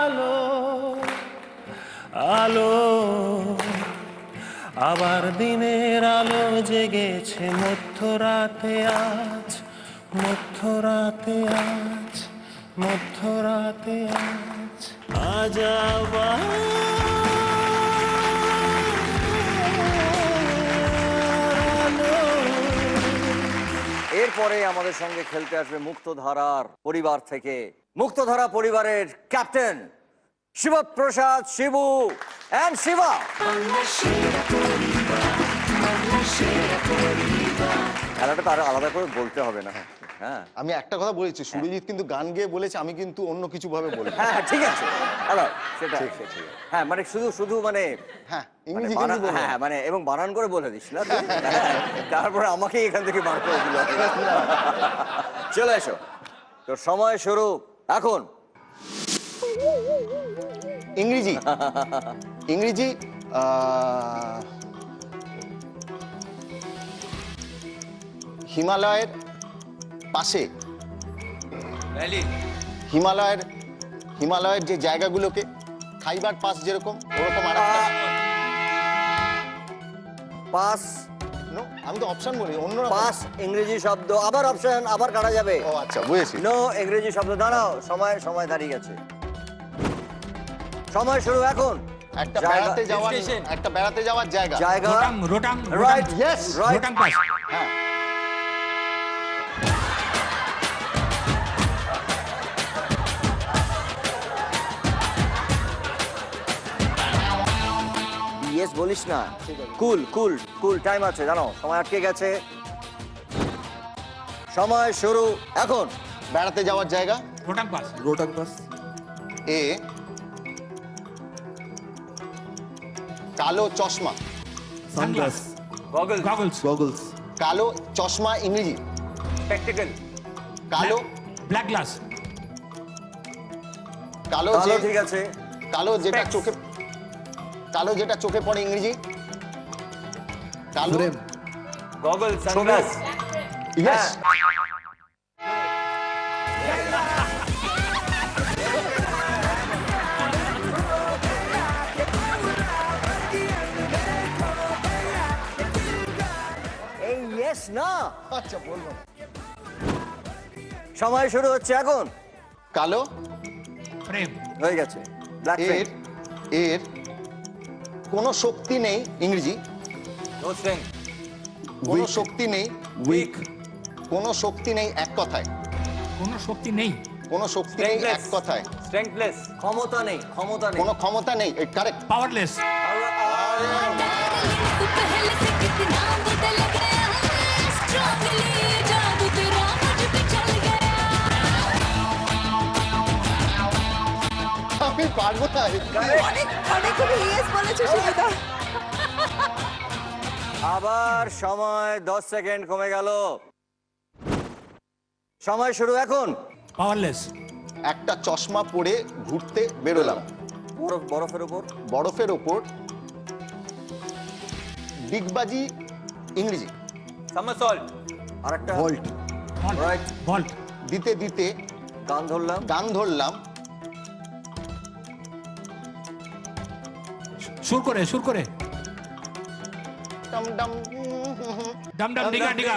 আলো আলো, আবার দিনের আলো জেগেছে মধ্যরাতে আজ, মধ্যরাতে আজ, মধ্যরাতে আজ। আজ আবার এরপরে আমাদের সঙ্গে খেলতে আসবে মুক্তধারার পরিবার থেকে, মুক্তধারা পরিবারের ক্যাপ্টেন শিবপ্রসাদ, শিবু এন্ড শিবা। খেলাটা তো আরো আলাদা করে বলতে হবে না? হ্যাঁ, আমি একটা কথা বলেছি, সুরজিৎ কিন্তু গান গেয়ে বলেছে, আমি কিন্তু অন্য কিছু ভাবে বলবো। হ্যাঁ ঠিক আছে, হ্যালো সেটা হ্যাঁ, মানে শুধু শুধু মানে হ্যাঁ, মানে ইংরেজি বানান- কিন্তু বলবো। হ্যাঁ মানে এবং বানান করে বলে দিস না তুই। তারপরে আমাকে এখান থেকে বার করে দিল। চলে এসো, তোর সময় শুরু এখন। ইংরেজি ইংরেজি হিমালয়ের পাশে, হিমালয়ের যে জায়গাগুলোকে খাইবার পাস যেরকম, ওরকম আর একটা পাস। নো, আমি তো অপশন বলি, অন্য পাস ইংরেজি শব্দ, আবার অপশন, আবার কাটা যাবে। ও আচ্ছা, বুঝেছি। নো ইংরেজি শব্দ। দাঁড়াও, সময় সময় দাঁড়িয়ে গেছে, সময় শুরু এখন। একটা বেড়াতে যাওয়ার, একটা বেড়াতে যাওয়ার জায়গা, জায়গা Rohtang right, yes, right. Rohtang pass. হ্যাঁ। ইয়েস বলিস না, কুল কুল কুল, টাইম আছে জানো, সময় আটকে গেছে। সময় শুরু এখন। বেড়াতে যাওয়ার জায়গা, রোটাং পাস। রোটাং পাস। এ কালো চশমা, সানগ্লাস। Goggle, goggles. গগলস। কালো চশমা ইংরেজি, স্পেকটেকল। কালো, ব্ল্যাক গ্লাস। কালো কালো, যে, ঠিক আছে। কালো যেটা চোখে, কালো যেটা চোখে পড়ে ইংরেজি, কালো গগল, সানগ্লাস। ইয়েস। এই ইয়েস না, আচ্ছা বলবো না। সময় শুরু হচ্ছে এখন। কালো প্রেম। হয়ে গেছে। ব্ল্যাক এর, এর কোনো শক্তি নেই, ইংরেজি। No strength. কোনো শক্তি নেই, উইক। কোনো শক্তি নেই এক কথায়, কোনো শক্তি নেই। কোনো শক্তি নেই এক কথায়, স্ট্রেংথলেস, ক্ষমতা নেই, ক্ষমতা নেই। কোনো ক্ষমতা নেই, কারেক্ট। পাওয়ারলেস। तू पहले से कितना बदल गया स्ट्रांगली जादू तेरा मुझ पे चल गया আমি পারবো না। অনেকগুলো ইয়েস বলেছো সুবিধা। আবার সময় 10 সেকেন্ড কমে গেল। সময় শুরু এখন। পাওয়ারলেস। একটা চশমা পরে ঘুরতে বেরোলাম বরফের উপর। বরফের ওপর, ডিগবাজি, ইংরেজি। সামারসল্ট। আরেকটা ভল্ট। রাইট। ভল্ট। দিতে দিতে গান ধরলাম। গান ধরলাম, সুর করে সুর করে। ডাম ডাম। ডাম ডাম ডিগা ডিগা।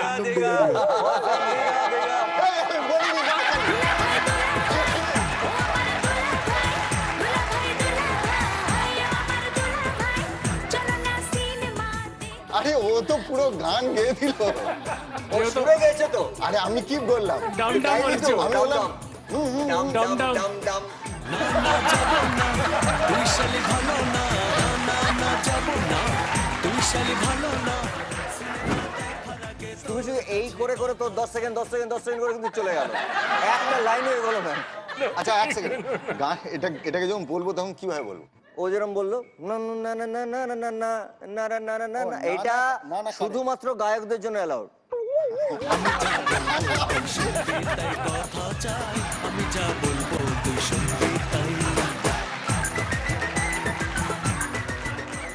আরে ও তো পুরো গান গেয়ে দিল। ও শুনে গেছে তো। আরে আমি কি বললাম? ডাম ডাম বলছো। আমি বললাম ডাম ডাম ডাম। ডাম ডাম। তুমি শুধু এই করে করে তো 10 সেকেন্ড করে কিন্তু চলে গেল। একটা লাইন হয়ে গেল না। আচ্ছা এক সেকেন্ড, গান এটাকে যখন বলবো তখন কিভাবে বলবো? ও যেরকম বললো না না না না না না না না না না না না না, এটা শুধুমাত্র গায়কদের জন্য অ্যালাউড।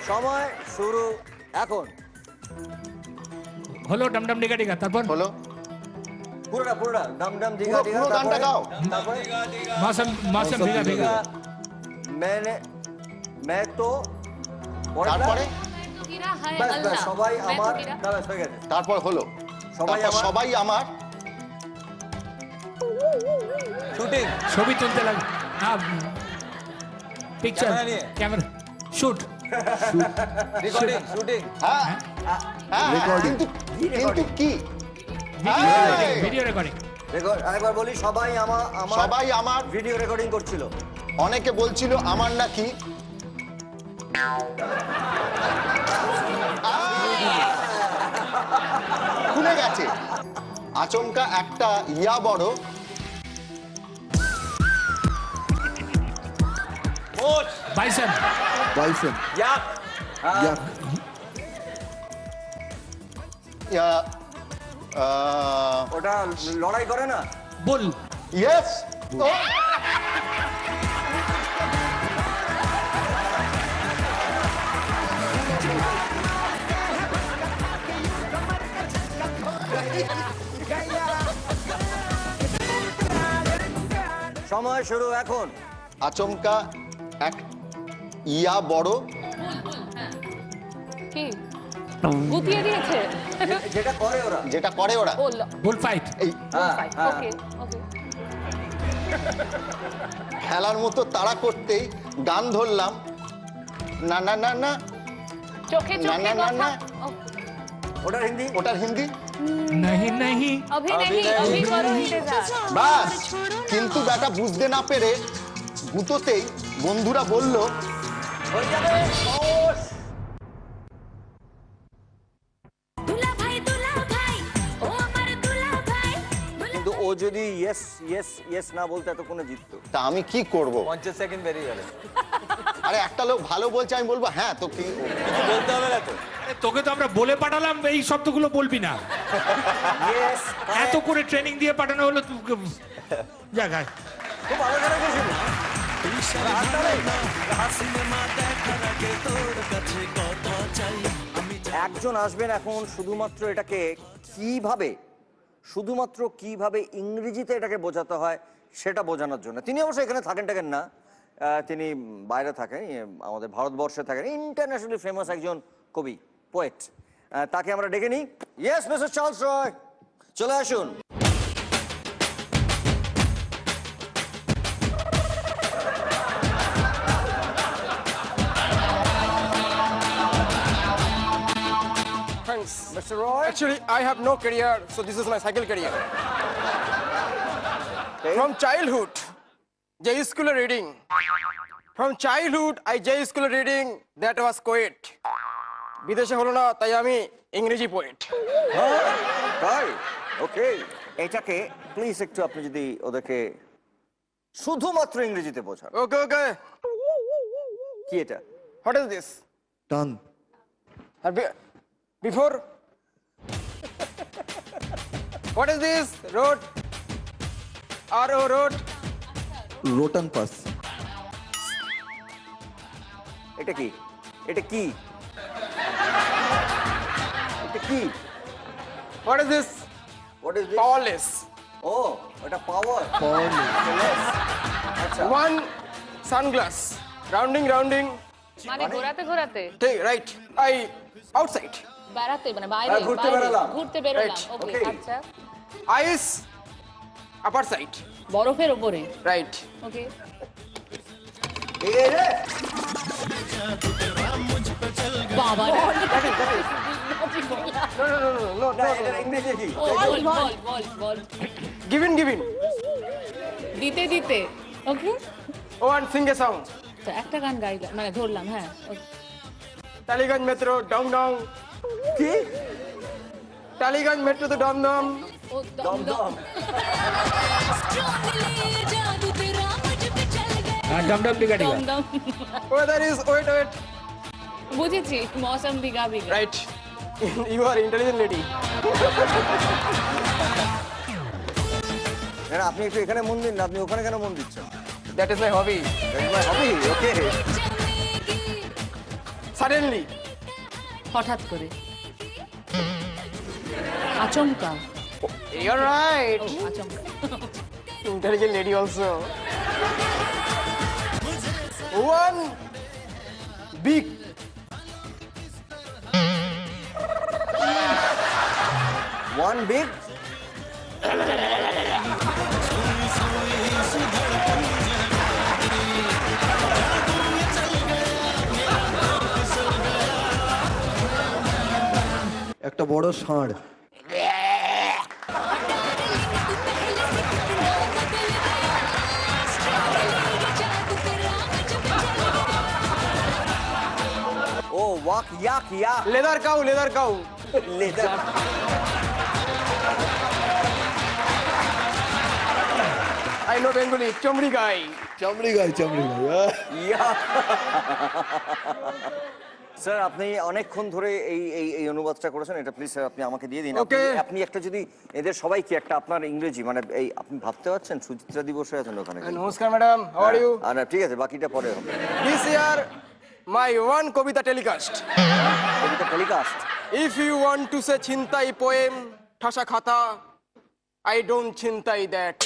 সময় শুরু এখন। হলো ডাম ডাম ডিগা ডিগা। তারপর হলো পুরোটা ডাম ডাম দিগা দিগা। পুরো গানটা গাও। তারপরে মাসম মাসম ভিগা ভিগা। मैं तो তারপরে ব্যাস ব্যাস সবাই আমার না ব্যাস হয়ে গেছে। তারপর হলো সবাই তারপর আমার সবাই আমার শুটিং। ছবি তুলতে লাগে। পিকচার ক্যামেরা নিয়ে। Camera shoot. Recording shooting. হ্যাঁ হ্যাঁ কিন্তু কিন্তু কি ভিডিও রেকর্ডিং। আরেকবার বলি, সবাই সবাই আমার ভিডিও রেকর্ডিং করছিল। অনেকে বলছিল আমার নাকি খুলে গেছে। আচমকা একটা ইয়া বড় বাইসন। বাইসন। ইয়াক। ইয়াক। ইয়া ওটা লড়াই করে না? বুল। ইয়েস। সময় শুরু এখন। আচমকা এক ইয়া বড় কি গুতিয়ে দিয়েছে? যেটা করে ওরা বুল ফাইট। এই ওকে ওকে। খেলার মতো তাড়া করতেই গান ধরলাম, না না না না চোখে না চোখে না না কথা। না। ওটার হিন্দি नहीं नहीं अभी नहीं अभी करो इंतजार। বাস। কিন্তু বেটা বুঝতে না পেরে গুঁতোতেই বন্ধুরা বলল दुल्हा भाई ओ अमर दुल्हा भाई কিন্তু ও যদি ইয়েস ইয়েস ইয়েস না বলতে এতক্ষণে জিততো। তা আমি কি করব? 50 সেকেন্ড বেরিয়ে গেল। আরে একটা লোক ভালো বলছে, আমি বলবো হ্যাঁ তো কি কিছু বলতে হবে না তো। তোকে তো আমরা বলে পাঠালাম এই শব্দগুলো বলবি না। ইয়েস এত করে ট্রেনিং দিয়ে পাঠানো হলো জায়গায়। খুব ভালো করে গেছিল। একজন আসবেন এখন শুধুমাত্র এটাকে কিভাবে ইংরেজিতে এটাকে বোঝাতে হয় সেটা বোঝানোর জন্য। তিনি অবশ্যই এখানে থাকেন না, তিনি বাইরে থাকেন, আমাদের ভারতবর্ষে থাকেন, ইন্টারন্যাশনালি ফেমাস একজন কবি, পোয়েট। তাকে আমরা ডেকে নিই। ইয়েস মিস্টার চার্লস রয়, চলে আসুন। Mr. Roy? Actually, I have no career, so this is my cycle career. From childhood, J school reading. From childhood, I J school reading. That was co-ed. বিদেশে হলো না তাই আমি ইংরেজি পোয়েট। তাই ওকে, এটাকে প্লিজ একটু আপনি যদি ওদেরকে শুধুমাত্র ইংরেজিতে বোঝান। ওকে ওকে। কি এটা? What is this? টান। আর before what is this? Road. R-O road. রোটান পাস। এটা কি? এটা কি? এটা কি? What is this? What is this? Powerless. ও, এটা পাওয়ার। আচ্ছা। One sunglass. Rounding. মানে ঘোরাতে ঘোরাতে Okay, right. I outside. বেড়াতে মানে বাইরে ঘুরতে বাইরে, বেরোলাম। ঘুরতে বেরোলাম। Right, ওকে okay. আচ্ছা Ice upper side. বরফের উপরে Right. ওকে এই রে, বাবা রে। No. না, এটা ইংরেজি কি? ও, বল Giving. দিতে দিতে ওকে Oh, and sing a song. তো একটা গান গাইলাম মানে ধরলাম হ্যাঁ okay. টালিগঞ্জ মেট্রো ডং ডং। কি? টালিগঞ্জ মেট্রো তো ডম ডম। ও দম দম डम बिगाड़ेगा। দম দম Weather is wait. বুঝেছি মৌসম বিগা বিগা Right. You are intelligent lady. না, আপনি একটু এখানে মন দিন না, আপনি ওখানে কেন মন দিচ্ছেন? That is my hobby. Hobby okay. Suddenly. হঠাৎ করে আচমকা You're right. ও আচমকা Intelligent lady also. One big one big একটা বড় ষাঁড়। ও ওয়াক yak yak leather cow. Leather I know Bengali. Chomri guy. চামড়ি গাই। ইয়া। স্যার আপনি অনেকক্ষণ ধরে এই অনুবাদটা করেছেন, এটা প্লিজ স্যার আপনি আমাকে দিয়ে দিন। Okay. আপনি একটা যদি এদের সবাইকে একটা আপনার ইংরেজি মানে এই আপনি ভাবতে পারছেন সুচিত্রা দিবসে আছেন ওখানে। নমস্কার ম্যাডাম, how are you? আর ঠিক আছে, বাকিটা পরে হবে। This year my one kobita telecast. কবিতা telecast. If you want to say chintai poem, ঠাসা খাতা, I don't chintai that.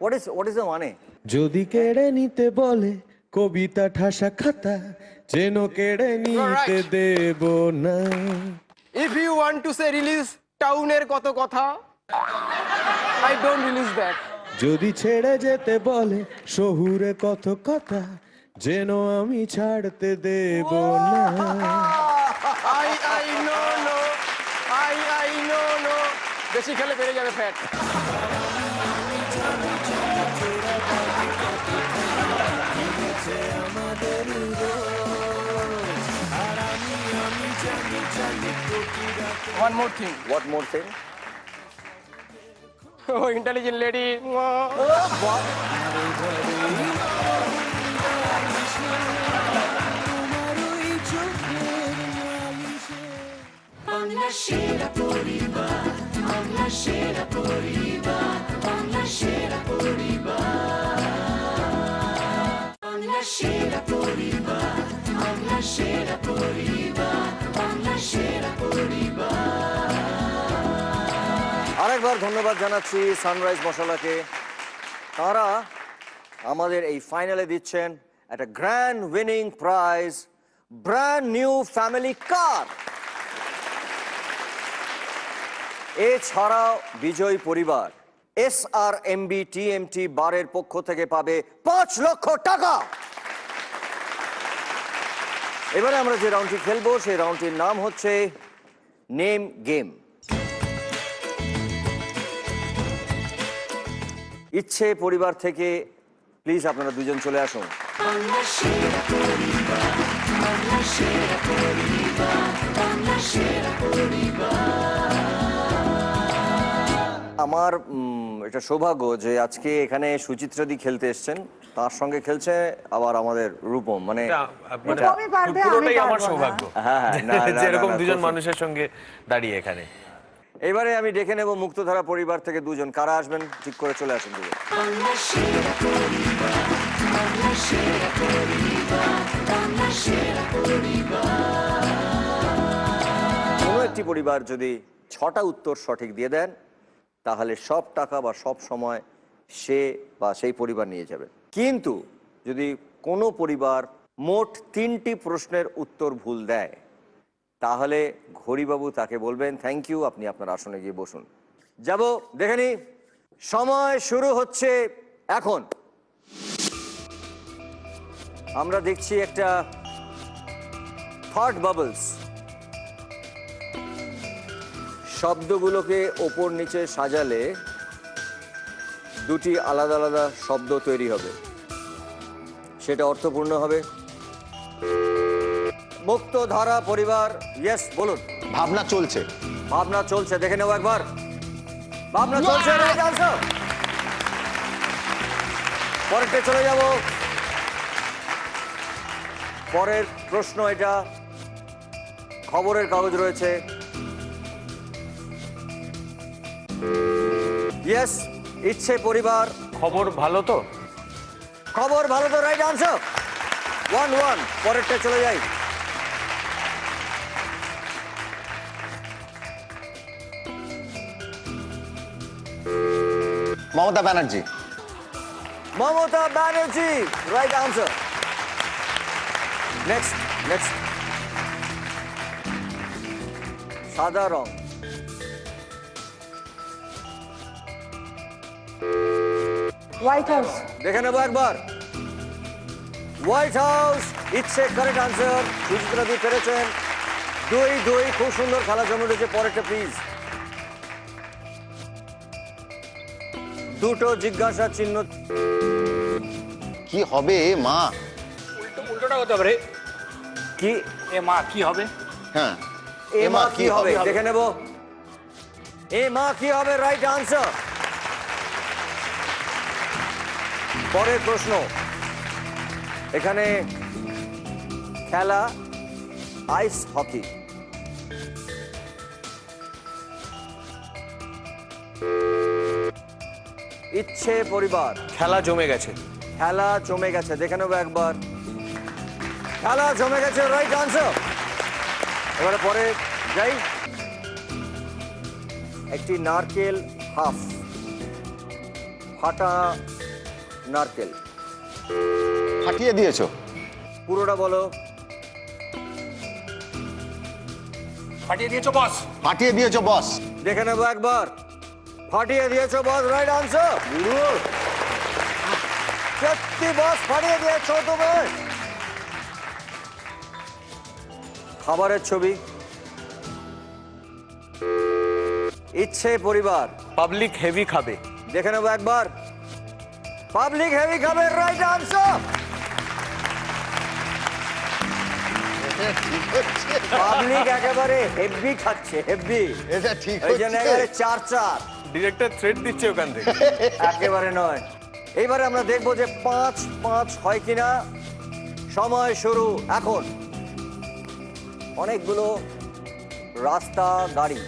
What is the মানে? যদি কেড়ে নিতে বলে কবিতা ঠাসা খাতা যেন কেড়ে নিতে right. দেব না। If you want to say release টাউনের কত কথা, I don't release that. যদি ছেড়ে যেতে বলে শহুরে কত কথা যেন আমি ছাড়তে দেব না। I no. বেশি খেলে বেড়ে যাবে fat. One more thing. What more thing? Oh, intelligent lady. Bangla সেরা পরিবার, বাংলা সেরা পরিবার, বাংলা সেরা পরিবার, বাংলা সেরা পরিবার, বাংলা সেরা পরিবার, বাংলা সেরা পরিবার। আরেকবার ধন্যবাদ জানাচ্ছি সানরাইজ মশলাকে। তারা আমাদের এই ফাইনালে দিচ্ছেন একটা grand winning prize, brand new family কার। এছাড়াও বিজয়ী পরিবার SRMB TMT বারের পক্ষ থেকে পাবে 5 লক্ষ টাকা। এবারে আমরা যে রাউন্ডটি খেলবো সেই রাউন্ডটির নাম হচ্ছে নেম গেম। ইচ্ছে পরিবার থেকে প্লিজ আপনারা দুজন চলে আসুন। আমার এটা সৌভাগ্য যে আজকে এখানে সুচিত্রাদি খেলতে এসছেন, তার সঙ্গে খেলছে আবার আমাদের রূপম, মানে পুরোটাই আমার সৌভাগ্য হ্যাঁ, না, না, যে এরকম না, না, দুজন খুব- মানুষের সঙ্গে দাঁড়িয়ে এখানে। এবারে আমি ডেকে নেব মুক্তধারা পরিবার থেকে দুজন, কারা আসবেন ঠিক করে চলে আসুন দুজন। কোনো একটি পরিবার যদি 6টা উত্তর সঠিক দিয়ে দেন তাহলে সব টাকা বা সব সময় সে বা সেই পরিবার নিয়ে যাবে। কিন্তু যদি কোনো পরিবার মোট 3টি প্রশ্নের উত্তর ভুল দেয় তাহলে ঘড়িবাবু তাকে বলবেন থ্যাংক ইউ, আপনি আপনার আসনে গিয়ে বসুন। যাব দেখে নি, সময় শুরু হচ্ছে এখন। আমরা দেখছি একটা থট বাবলস, শব্দগুলোকে ওপর নিচে সাজালে দুটি আলাদা আলাদা শব্দ তৈরি হবে, সেটা অর্থপূর্ণ হবে। মুক্তধারা পরিবার, ইয়েস বলুন। ভাবনা চলছে। ভাবনা চলছে, দেখে নেব একবার। ভাবনা চলছে, রাইট আনসার। পরেরটা চলে যাব। পরের প্রশ্ন এটা, খবরের কাগজ রয়েছে। ইয়েস, ইচ্ছে পরিবার। খবর ভালো তো? খবর ভালো তো, রাইট আনসার। 1-1। পরেরটা চলে যাই। Mamata Banerjee. Mamata Banerjee, right answer. Next next. সাদা রং। White House. দেখে নেবো একবার। হোয়াইট হাউস, ইচ্ছে কারেক্ট আনসার। সুচিত্রা দি পেরেছেন। 2-2, খুব সুন্দর খেলা জমে উঠেছে। পরেরটা প্লিজ। দুটো জিজ্ঞাসা চিহ্ন। কি হবে মা? উল্টোটা হতে হবে রে। কি এ মা কি হবে? হ্যাঁ, এ মা কি হবে দেখে নেব। এ মা কি হবে, রাইট আনসার। পরের প্রশ্ন, এখানে খেলা আইস হকি। ইচ্ছে পরিবার। খেলা জমে গেছে। খেলা জমে গেছে, দেখে নেবো একবার। খেলা জমে গেছে, রাইট আনসার। এবারে পরে যাই। একটি নারকেল হাফ, ফাটা নারকেল। ফাটিয়ে দিয়েছো। পুরোটা বলো। ফাটিয়ে দিয়েছো বস। ফাটিয়ে দিয়েছো বস। দেখে নেবো একবার। ফাটিয়ে দিয়েছো বস, রাইট আনসার। সত্যি বস, ফাটিয়ে দিয়েছো তুমি। খাবারের ছবি। ইচ্ছে পরিবার। পাবলিক হেভি খাবে। দেখে নেবো একবার। পাবলিক হেভি খাবে, রাইট আনসার। পাবলিক একেবারে হেভি খাচ্ছে, হেভি। এটা ঠিক এই জন্য একেবারে 4-4। ডিরেক্টর থ্রেড দিচ্ছে ওখান থেকে। একেবারে নয়। এইবারে আমরা দেখবো যে 5-5 হয় কিনা। সময় শুরু এখন। অনেকগুলো রাস্তা, গাড়ি।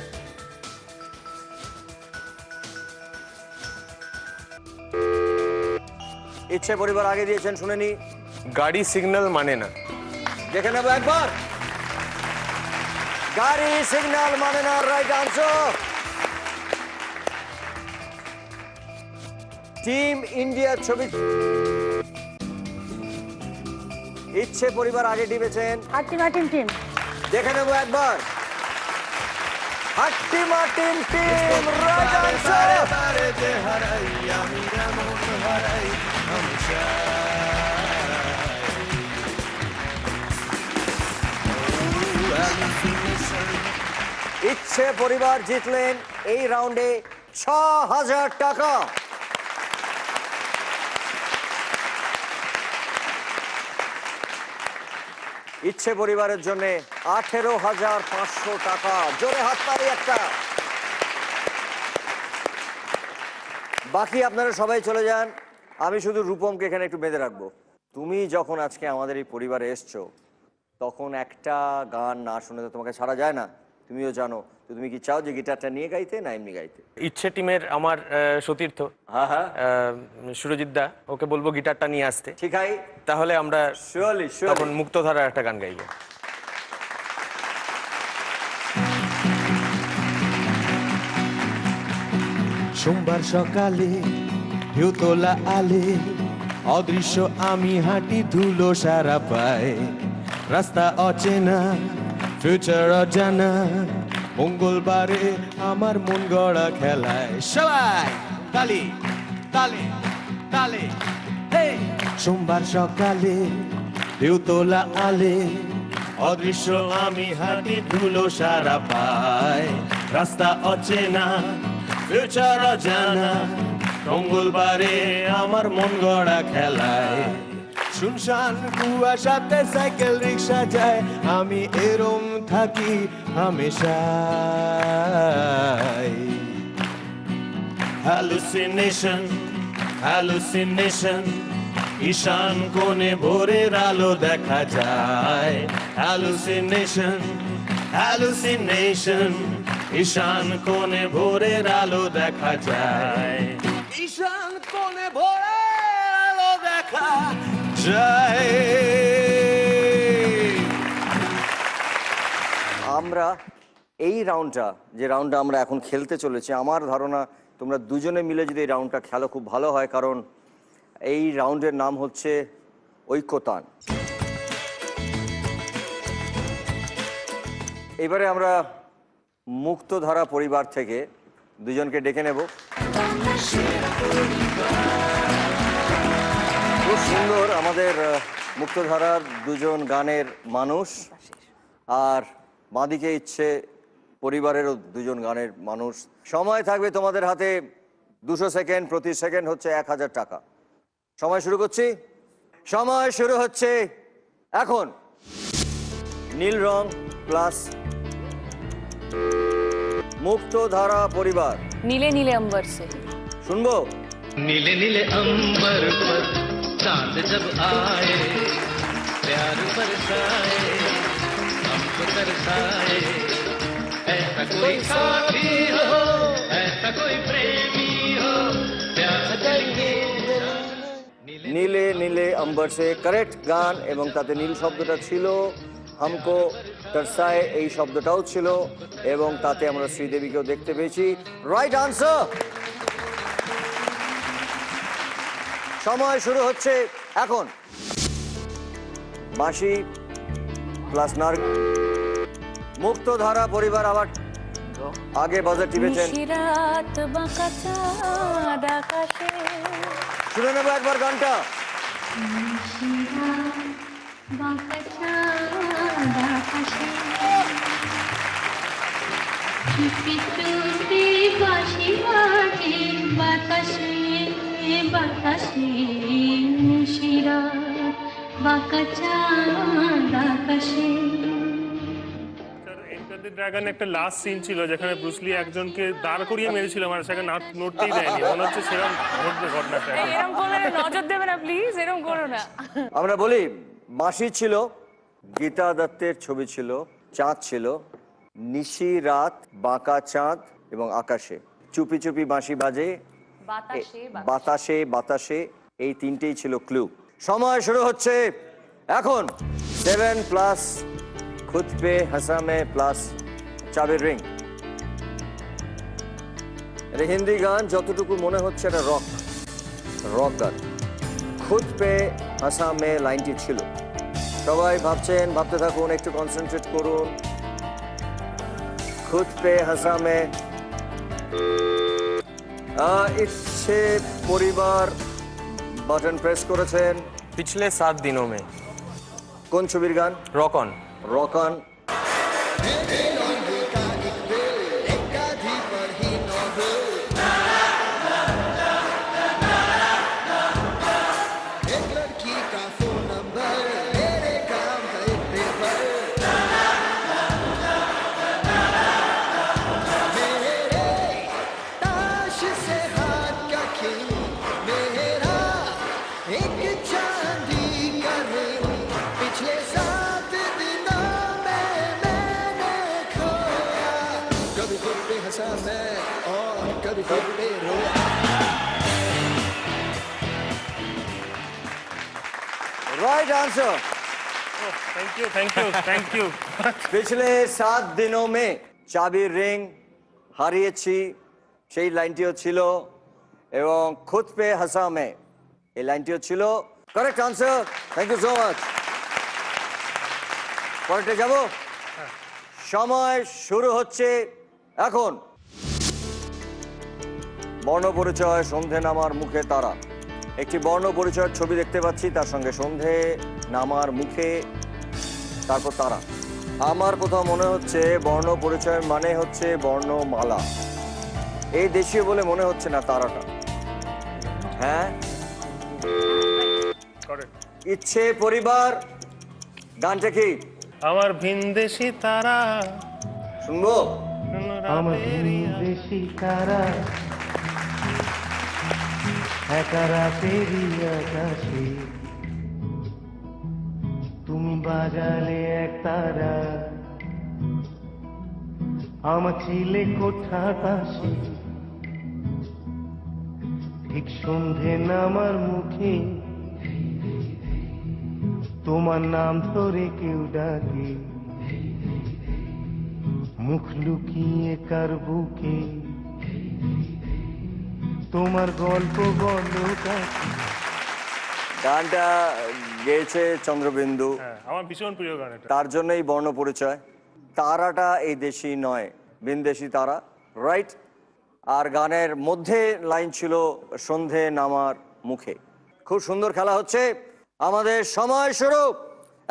ইচ্ছে পরিবার আগে দিয়েছেন, শুনেনি। গাড়ি সিগন্যাল মানে না। দেখে নেবো একবার। গাড়ি সিগন্যাল মানে না, রাইট আনসার। টিম ইন্ডিয়া ছবি। ইচ্ছে পরিবার আগে টিপেছেন। হাট্টিমা টিম টিম। দেখে নেবো একবার। হাট্টিমা টিম টিম, রাইট আনসার। ইচ্ছে পরিবার জিতলেন এই রাউন্ডে ৬,০০০ টাকা। ইচ্ছে পরিবারের জন্য ১৮,৫০০ টাকা। জোরে হাততালি একটা। বাকি আপনারা সবাই চলে যান, আমি শুধু রূপমকে এখানে একটু বেঁধে রাখবো। তুমি যখন আজকে আমাদের এই পরিবারে এসছো তখন একটা গান না শুনে তো তোমাকে ছাড়া যায় না, তুমিও জানো। তো তুমি কি চাও যে গিটারটা নিয়ে গাইতে না এমনি গাইতে? ইচ্ছে টিমের আমার সতীর্থ সুরজিৎ দা, ওকে বলবো গিটারটা নিয়ে আসতে। ঠিক আছে, তাহলে আমরা শিওরলি তখন মুক্তধারার একটা গান গাইবো। সোমবার সকালে ঢেউ তোলা আলে, অদৃশ্য আমি হাঁটি ধুলো সারা পায়, রাস্তা অচেনা ফিউচার অজানা, মঙ্গলবারে আমার মন গড়া খেলায় সবাই তালি তালে তালে। সোমবার সকালে ঢেউ তোলা আলে, অদৃশ্য আমি হাঁটি ধুলো সারা পায়, রাস্তা অচেনা ফিউচার অজানা, মঙ্গলবারে আমার মন গড়া খেলায়, শুনশান কুয়াশাতে সাইকেল রিক্সা যায়, আমি এরম থাকি হামেশাই। হ্যালুসিনেশন হ্যালুসিনেশন, ঈশান কোণে ভোরের আলো দেখা যায়, হ্যালুসিনেশন হ্যালুসিনেশন, ঈশান কোণে ভোরের আলো দেখা যায়, ঈশান কোণে ভোরের আলো দেখা যায়। আমরা এই রাউন্ডটা, যে রাউন্ডটা আমরা এখন খেলতে চলেছি, আমার ধারণা তোমরা দুজনে মিলে যদি এই রাউন্ডটা খেলো খুব ভালো হয়, কারণ এই রাউন্ডের নাম হচ্ছে ঐক্যতান। এবারে আমরা মুক্তধারা পরিবার থেকে দুজনকে ডেকে নেব। খুব সুন্দর আমাদের মুক্তধারার দুজন গানের মানুষ, আর বাঁদিকে ইচ্ছে পরিবারেরও দুজন গানের মানুষ। সময় থাকবে তোমাদের হাতে 200 সেকেন্ড, প্রতি সেকেন্ড হচ্ছে ১,০০০ টাকা। সময় শুরু করছি, সময় শুরু হচ্ছে এখন। নীল রং প্লাস মুক্তধারা পরিবার। नीले नीले अंबर से শুনবো। नीले नीले अंबर पर चांद जब आए, प्यार बरसाए हमको तरसाए, ऐसा कोई साथी हो ऐसा कोई प्रेमी हो, प्यार करेंगे। নীলে নীলে অম্বর সে কারেক্ট গান, এবং তাতে নীল শব্দটা ছিল, হামকো তরসায় এই শব্দটাও ছিল, এবং তাতে আমরা শ্রীদেবীকেও দেখতে পেয়েছি। Right answer. সময় শুরু হচ্ছে এখন। বাঁশি প্লাস নার। মুক্তধারা পরিবার আবার আগে বাজার টিপেছেন। নিশিরাত বাঁকা চাঁদ আকাশে, শুনে নেবো একবার গানটা। বাঁকা চাঁদ আকাশে, চুপি চুপি বাঁশি বাজে বাতাসে বাতাসে, নিশিরাত বাঁকা চাঁদ আকাশে। ড্রাগন একটা লাস্ট সিন ছিল যেখানে ব্রুসলি একজনকে দাঁড় করিয়ে মেরেছিল, মানে সেখানে নড়তেই দেয়নি, মনে হচ্ছে সেরকম ঘটবে ঘটনাটা। এরকম করলে নজর দেবে না প্লিজ, এরকম করো না। আমরা বলি বাঁশি ছিল, গীতা দত্তের ছবি ছিল, চাঁদ ছিল, নিশি রাত বাঁকা চাঁদ এবং আকাশে, চুপি চুপি বাঁশি বাজে বাতাসে বাতাসে, এই তিনটেই ছিল ক্লু। সময় শুরু হচ্ছে এখন। 7 প্লাস খুদ পে হাসামে প্লাস চাবির রিং। এটা হিন্দি গান, যতটুকু মনে হচ্ছে এটা রক গান। খুদ পে হাসামে লাইনটি ছিল। সবাই ভাবছেন, ভাবতে থাকুন, একটু কনসেন্ট্রেট করুন। খুদ পে হাসামে। ইচ্ছে পরিবার বাটন প্রেস করেছেন। পিছলে 7 দিনों में। কোন ছবির গান? Rock on. Rock on. का फोन नंबर मेरे काम का एक पेपर मेरे ताश से हाथ का खेल मेरा एक चांदी का रिंग पिछले 7 दिनों में मैंने खोया कभी खुद पे हंसा मैं और कभी खुद पे रोया राइट आंसर থ্যাংক ইউ পিছলে 7 দিনও মে চাবির রিং হারিয়েছি সেই লাইনটিও ছিল এবং খুদ পে হাসা মে এই লাইনটিও ছিল correct answer thank you so much পরেরটা যাব সময় শুরু হচ্ছে এখন বর্ণ পরিচয় সন্ধে নামার মুখে তারা একটি বর্ণ পরিচয়ের ছবি দেখতে পাচ্ছি তার সঙ্গে সন্ধে নামার মুখে তারপর তারা আমার কোথাও মনে হচ্ছে বর্ণ পরিচয় মানে হচ্ছে বর্ণমালা এই দেশীয় বলে মনে হচ্ছে না তারাটা হ্যাঁ ইচ্ছে পরিবার গানটা কি আমার ভিনদেশি তারা শুনবো আমার ভিনদেশি তারা একা রাতেরই আকাশে তুমি বাজালে এক তারা আমার ছিলে কোঠা পাশে ঠিক সন্ধে নামার মুখে তোমার নাম ধরে কেউ ডাকে মুখ লুকিয়ে কার বুকে তোমার গল্প বলো গানটা গেয়েছে চন্দ্রবিন্দু আমার ভীষণ প্রিয় গান এটা তার জন্যই বর্ণ পরিচয় তারাটা এই দেশি নয় ভিনদেশি তারা রাইট আর গানের মধ্যে লাইন ছিল সন্ধে নামার মুখে খুব সুন্দর খেলা হচ্ছে আমাদের সময় শুরু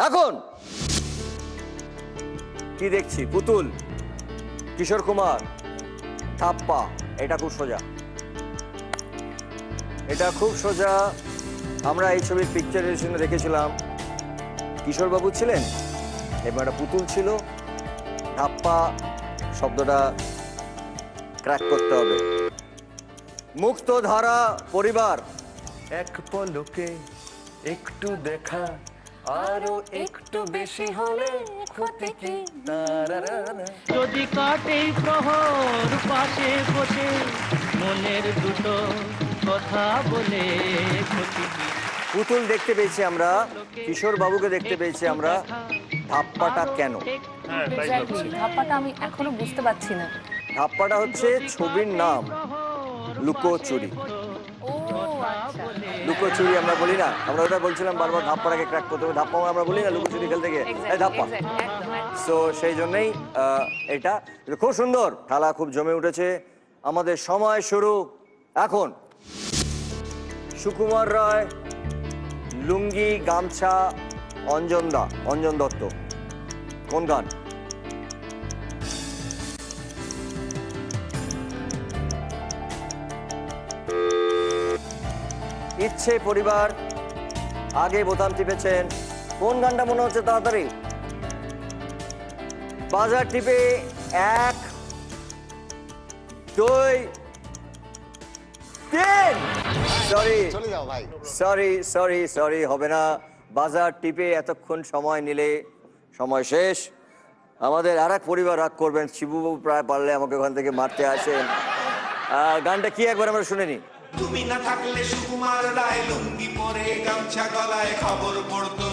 এখন কি দেখছি পুতুল কিশোর কুমার থাপ্পা এটা খুব সোজা এটা খুব সোজা আমরা এই ছবির পিকচারের দেখেছিলাম কিশোর বাবু ছিলেন এবং একটা পুতুল ছিল ধাপ্পা শব্দটা ক্র্যাক করতে হবে মুক্ত ধারা পরিবার এক পলকে একটু দেখা আরো একটু বেশি হলে ক্ষতি কি যদি কাটে প্রহর পাশে বসে মনের দুটো কথা বলে ক্ষতি কি পুতুল দেখতে পেয়েছি আমরা কিশোর বাবুকে দেখতে পেয়েছি আমরা ধাপ্পাটা কেন ধাপ্পাটা আমি এখনো বুঝতে পারছি না ধাপ্পাটা হচ্ছে ছবির নাম লুকোচুরি লুকোচুরি আমরা বলি না আমরা ওটা বলছিলাম বারবার ধাপ্পাটাকে ক্র্যাক করতে হবে ধাপ্পা আমরা বলি না লুকোচুরি খেলতে গিয়ে ধাপ্পা সো সেই জন্যই এটা খুব সুন্দর খেলা খুব জমে উঠেছে আমাদের সময় শুরু এখন সুকুমার রায় লুঙ্গি গামছা অঞ্জন দত্ত কোন গান ইচ্ছে পরিবার আগে বোতাম টিপেছেন কোন গানটা মনে হচ্ছে তাড়াতাড়ি বাজার টিপে 1 2 3 সরি হবে না বাজার টিপে এতক্ষণ সময় নিলে সময় শেষ আমাদের আর এক পরিবার রাগ করবেন শিবুবাবু প্রায় পারলে আমাকে ওখান থেকে মারতে আসেন গানটা কি একবার আমরা শুনে নিই তুমি না থাকলে সুকুমার রায় লুঙ্গি পরে গামছা গলায় খবর পড়তো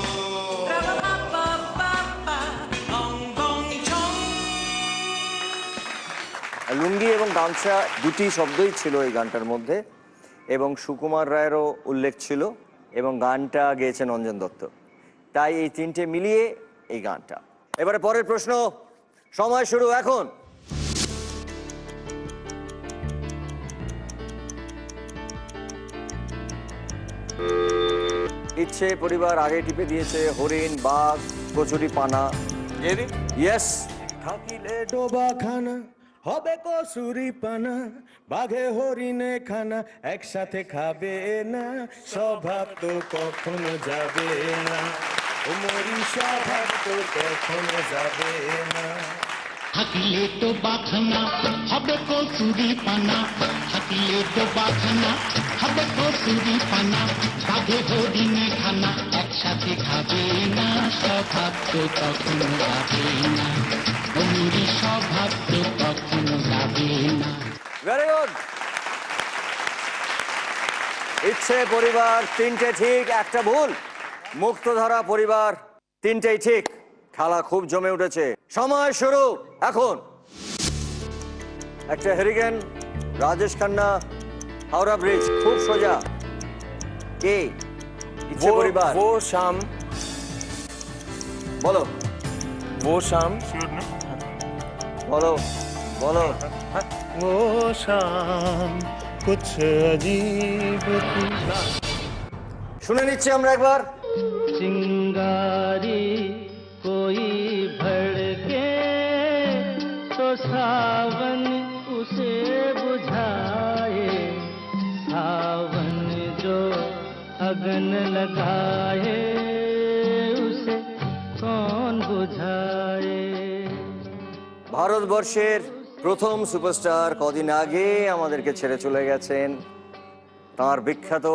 লুঙ্গি এবং গামছা দুটি শব্দই ছিল এই গানটার মধ্যে এবং সুকুমার রায়েরও উল্লেখ ছিল এবং গানটা গেয়েছেন অঞ্জন দত্ত তাই এই তিনটে মিলিয়ে এই গানটা এবারে পরের প্রশ্ন সময় শুরু এখন ইচ্ছে পরিবার আগে টিপে দিয়েছে হরিণ বাঘ কচুরি পানা ইয়েস থাকিলে ডোবা খানা হবে কসুরি পানা, বাঘে হরিণে খানা, একসাথে খাবে না, স্বভাব তো কখনো যাবে না, ও মরি স্বভাব তো কখনো যাবে না। থাকিলে তো বাখানা হবে কসুরি পানা, থাকিলে তো বাখানা হবে কসুরি পানা, বাঘে হরিণে খানা, একসাথে খাবে না, স্বভাব তো কখনো যাবে না, অমরি স্বভাব তো কখনো যাবে না। Very good. ইচ্ছে পরিবার তিনটে ঠিক, একটা ভুল। মুক্তধারা পরিবার তিনটেই ঠিক। খেলা খুব জমে উঠেছে, সময় শুরু এখন। একটা হেরিকেন, রাজেশ খান্না, হাওড়া ব্রিজ, খুব সোজা। কে? ইচ্ছে পরিবার। वो शाम বলো वो शाम বলো বলো। वो शाम कुछ अजीब थी। শুনে নিচ্ছি আমরা একবার। चिंगारी कोई भड़के तो सावन उसे बुझाए, सावन जो अगन लगाए उसे कौन बुझाए। ভারতবর্ষের প্রথম সুপারস্টার কদিন আগে আমাদেরকে ছেড়ে চলে গেছেন। তার বিখ্যাত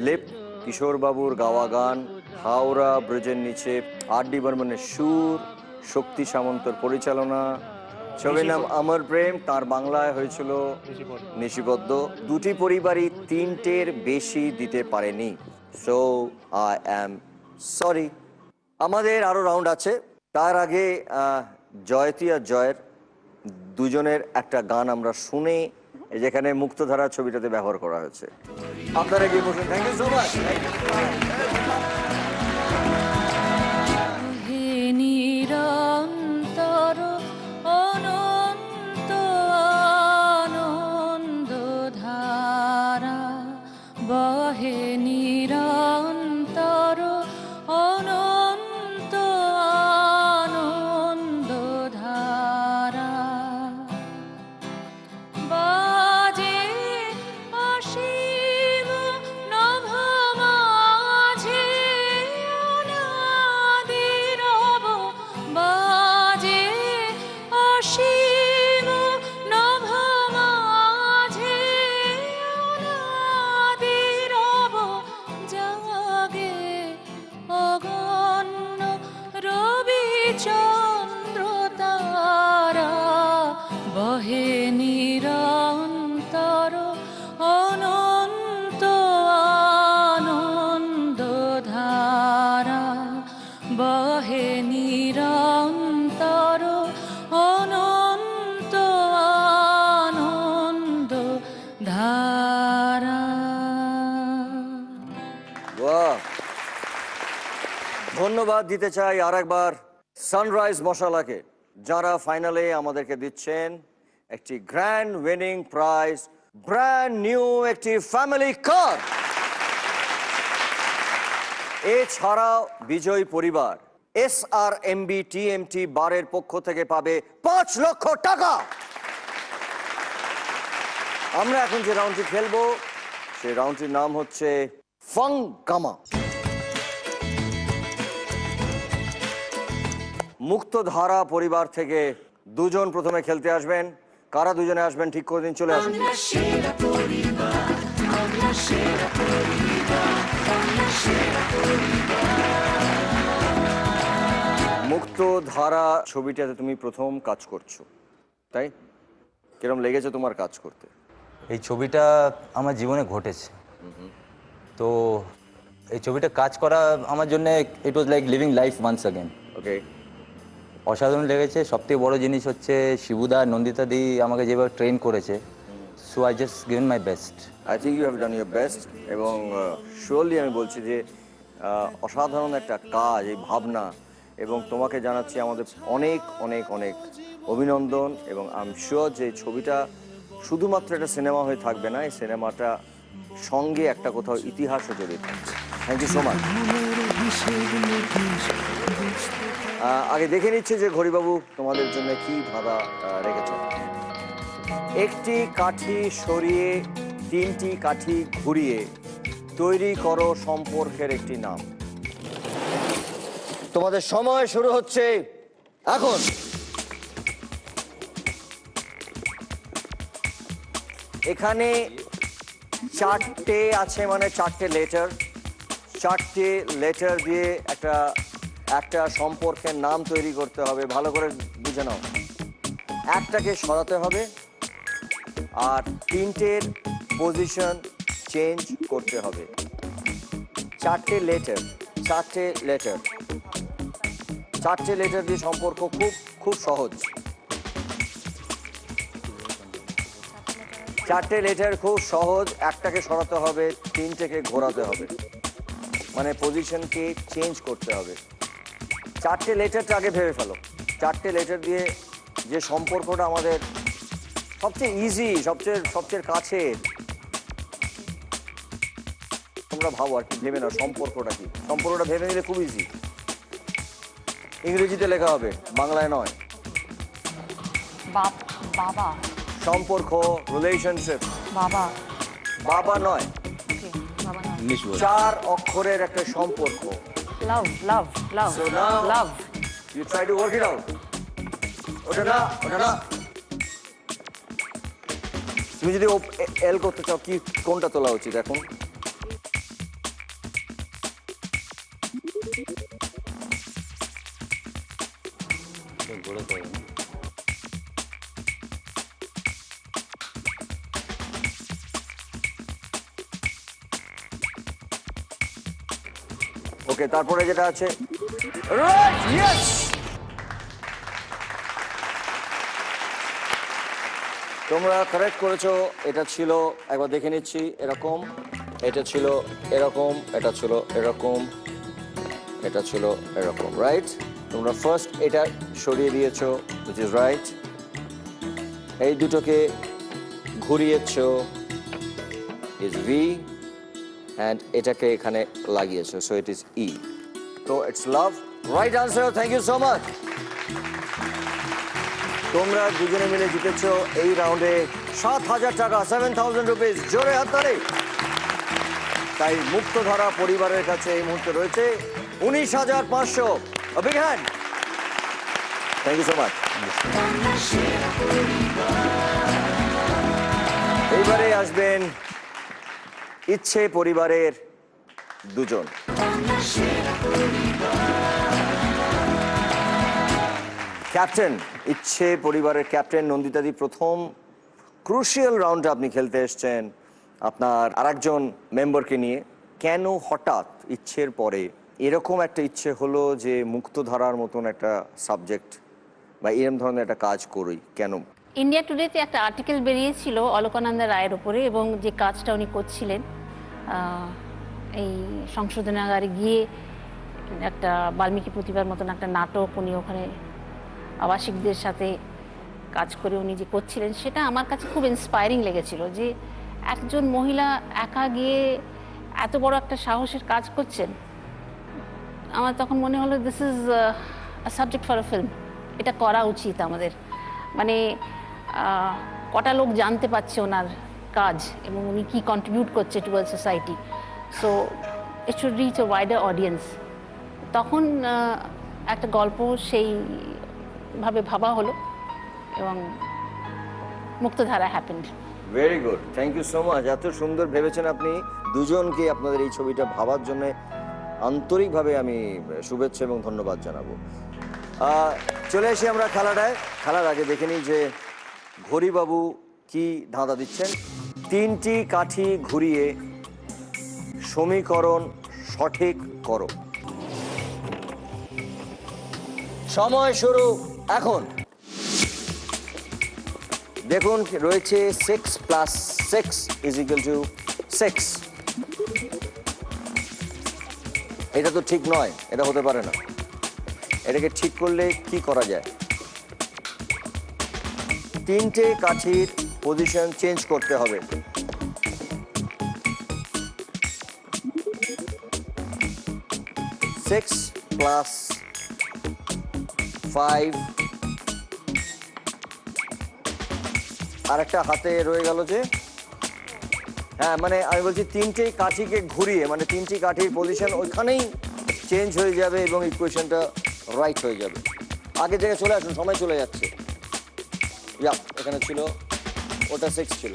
লিপ, কিশোর বাবুর গাওয়া গান, হাওড়া ব্রিজের নিচে, আর.ডি. বর্মনের সুর, শক্তি সামন্তর পরিচালনা, ছবির নাম অমর প্রেম, তার বাংলায় হয়েছিল নিশিবদ্ধ। দুটি পরিবারই তিনটের বেশি দিতে পারেনি। So I am sorry. আমাদের আরো রাউন্ড আছে, তার আগে জয়তী আর জয়ের দুজনের একটা গান আমরা শুনে, যেখানে মুক্তধারা ছবিটাতে ব্যবহার করা হয়েছে। আপনারা কি বলছেন? Thank you so much. নিরন্তর অনন্ত আনন্দ ধারা বহে, নিরন্তর অনন্ত আনন্দ ধারা বাজে অসীম নভ মাঝে অনাদিরব, বাজে অসীম নভ মাঝে অনাদিরব, জাগে অগণ্য রবি চন্দ্র তারা বহে, নিরন্তর অনন্ত আনন্দ ধারা বহে, নিরন্তর অনন্ত আনন্দ ধারা। বাহ, ধন্যবাদ দিতে চাই আর একবার সানরাইজ মশালাকে, যারা ফাইনালে আমাদেরকে দিচ্ছেন একটি grand winning prize, brand new একটি ফ্যামিলি কার। এছাড়াও বিজয়ী পরিবার SRMB TMT বারের পক্ষ থেকে পাবে 5 লক্ষ টাকা। আমরা এখন যে রাউন্ডটি খেলবো সেই রাউন্ডটির নাম হচ্ছে ফাং গামা। মুক্তধারা পরিবার থেকে দুজন প্রথমে খেলতে আসবেন। কারা দুজনে আসবেন ঠিক করে দিন, চলে আসুন। মুক্তধারা ছবিটাতে তুমি প্রথম কাজ করছো, তাই? কিরম লেগেছে তোমার কাজ করতে? এই ছবিটা আমার জীবনে ঘটেছে, তো এই ছবিটা কাজ করা আমার জন্য it was like living life once again. Okay, অসাধারণ লেগেছে। সবথেকে বড় জিনিস হচ্ছে শিবুদা, নন্দিতা দি আমাকে যেভাবে ট্রেন করেছে, so I just given my best. I think you have done your best, এবং শিওরলি আমি বলছি যে অসাধারণ একটা কাজ, এই ভাবনা, এবং তোমাকে জানাচ্ছি আমাদের অনেক অনেক অনেক অভিনন্দন। এবং আই এম শিওর যে ছবিটা শুধুমাত্র একটা সিনেমা হয়ে থাকবে না, এই সিনেমাটা সঙ্গে একটা কোথাও ইতিহাসও জড়িয়ে থাকবে। Thank you so much. আগে দেখে নিচ্ছে যে ঘড়িবাবু তোমাদের জন্য কি ধাঁধা রেখেছে। একটি কাঠি সরিয়ে তিনটি কাঠি ঘুরিয়ে তৈরি করো সম্পর্কের একটি নাম। তোমাদের সময় শুরু হচ্ছে এখন। এখানে চারটে আছে, মানে চারটে লেটার। চারটে লেটার দিয়ে একটা সম্পর্কের নাম তৈরি করতে হবে। ভালো করে বুঝে নাও, একটাকে সরাতে হবে আর তিনটের পজিশন চেঞ্জ করতে হবে। চারটে লেটার দিয়ে সম্পর্ক খুব সহজ। চারটে লেটার খুব সহজ, একটাকে সরাতে হবে, তিনটেকে ঘোরাতে হবে, মানে পজিশনকে চেঞ্জ করতে হবে। চারটে লেটারটা আগে ভেবে ফেলো। চারটে লেটার দিয়ে যে সম্পর্কটা আমাদের সবচেয়ে ইজি, সবচেয়ে কাছের, তোমরা ভাবো আর কি, ভেবে নাও সম্পর্কটা কি। সম্পর্কটা ভেবে নিলে খুব ইজি। ইংরেজিতে লেখা হবে, বাংলায় নয়। বাবা। সম্পর্ক, রিলেশনশিপ। বাবা নয়, চার অক্ষরের একটা সম্পর্ক। লাভ। So now, you try to work it out. ওটা না। তুমি যদি এল করতে চাও, কি কোনটা তোলা উচিত এখন? ওকে, তারপরে যেটা আছে রাইট, ইয়েস। তোমরা কারেক্ট করেছো। এটা ছিল, একবার দেখে নিচ্ছি, এরকম। এটা ছিল এরকম, এটা ছিল এরকম, এটা ছিল এরকম, রাইট? তোমরা ফার্স্ট এটা সরিয়ে দিয়েছো, which is right. এই দুটোকে ঘুরিয়েছো, is V, and এটাকে এখানে লাগিয়েছো, so it is E. So it's love. Right answer. Thank you so much. তোমরা দুজনে মিলে জিতেছো এই রাউন্ডে 7,000 টাকা, 7,000 রুপিস। জোরে হাততালি। তাই মুক্তধারা পরিবারের কাছে এই মুহূর্তে রয়েছে 19,500। A big hand. Thank you so much. এইবারে আসবেন ইচ্ছে পরিবারের দুজন। ক্যাপ্টেন, ইচ্ছে পরিবারের ক্যাপ্টেন নন্দিতাদি, প্রথম ক্রুশিয়াল রাউন্ডে আপনি খেলতে এসছেন আপনার আরেকজন মেম্বারকে নিয়ে। কেন হঠাৎ ইচ্ছের পরে এরকম একটা ইচ্ছে হলো যে মুক্তধারার মতন একটা সাবজেক্ট বা এরকম ধরনের একটা কাজ করি, কেন? ইন্ডিয়া টুডেতে একটা আর্টিকেল বেরিয়েছিল অলকানন্দা রায়ের ওপরে, এবং যে কাজটা উনি করছিলেন এই সংশোধনাগারে গিয়ে একটা বাল্মীকি প্রতিভার মতন একটা নাটক উনি ওখানে আবাসিকদের সাথে কাজ করে উনি যে করছিলেন, সেটা আমার কাছে খুব ইন্সপায়ারিং লেগেছিল। যে একজন মহিলা একা গিয়ে এত বড় একটা সাহসের কাজ করছেন। আমার তখন মনে হলো this is a subject for a film, এটা করা উচিত আমাদের। মানে কটা লোক জানতে পারছে ওনার কাজ এবং উনি কী কন্ট্রিবিউট করছে toward society, so it should reach a wider audience. তখন একটা গল্প সেইভাবে ভাবা হলো এবং Muktadhara happened. Very good, thank you so much. এত সুন্দর ভেবেছেন আপনি দুজনকে, আপনাদের এই ছবিটা ভাবার জন্য আন্তরিকভাবে আমি শুভেচ্ছা এবং ধন্যবাদ জানাবো। চলে আসি আমরা খেলাটায়। খেলার আগে দেখে নিই যে ঘড়িবাবু কি ধাঁধা দিচ্ছেন। তিনটি কাঠি ঘুরিয়ে সমীকরণ সঠিক করো। সময় শুরু এখন। দেখুন রয়েছে 6 + 6 = 6। এটা তো ঠিক নয়, এটা হতে পারে না। এটাকে ঠিক করলে কি করা যায়? তিনটে কাঠির পজিশন চেঞ্জ করতে হবে। Six plus 5 আর একটা হাতে রয়ে গেল যে, হ্যাঁ মানে আমি বলছি তিনটেই কাঠিকে ঘুরিয়ে, মানে তিনটি কাঠির পজিশন ওইখানেই চেঞ্জ হয়ে যাবে এবং ইকুয়েশনটা রাইট হয়ে যাবে। আগে জায়গায় চলে আসুন, সময় চলে যাচ্ছে। ইয়া, এখানে ছিল, ওটা 6 ছিল।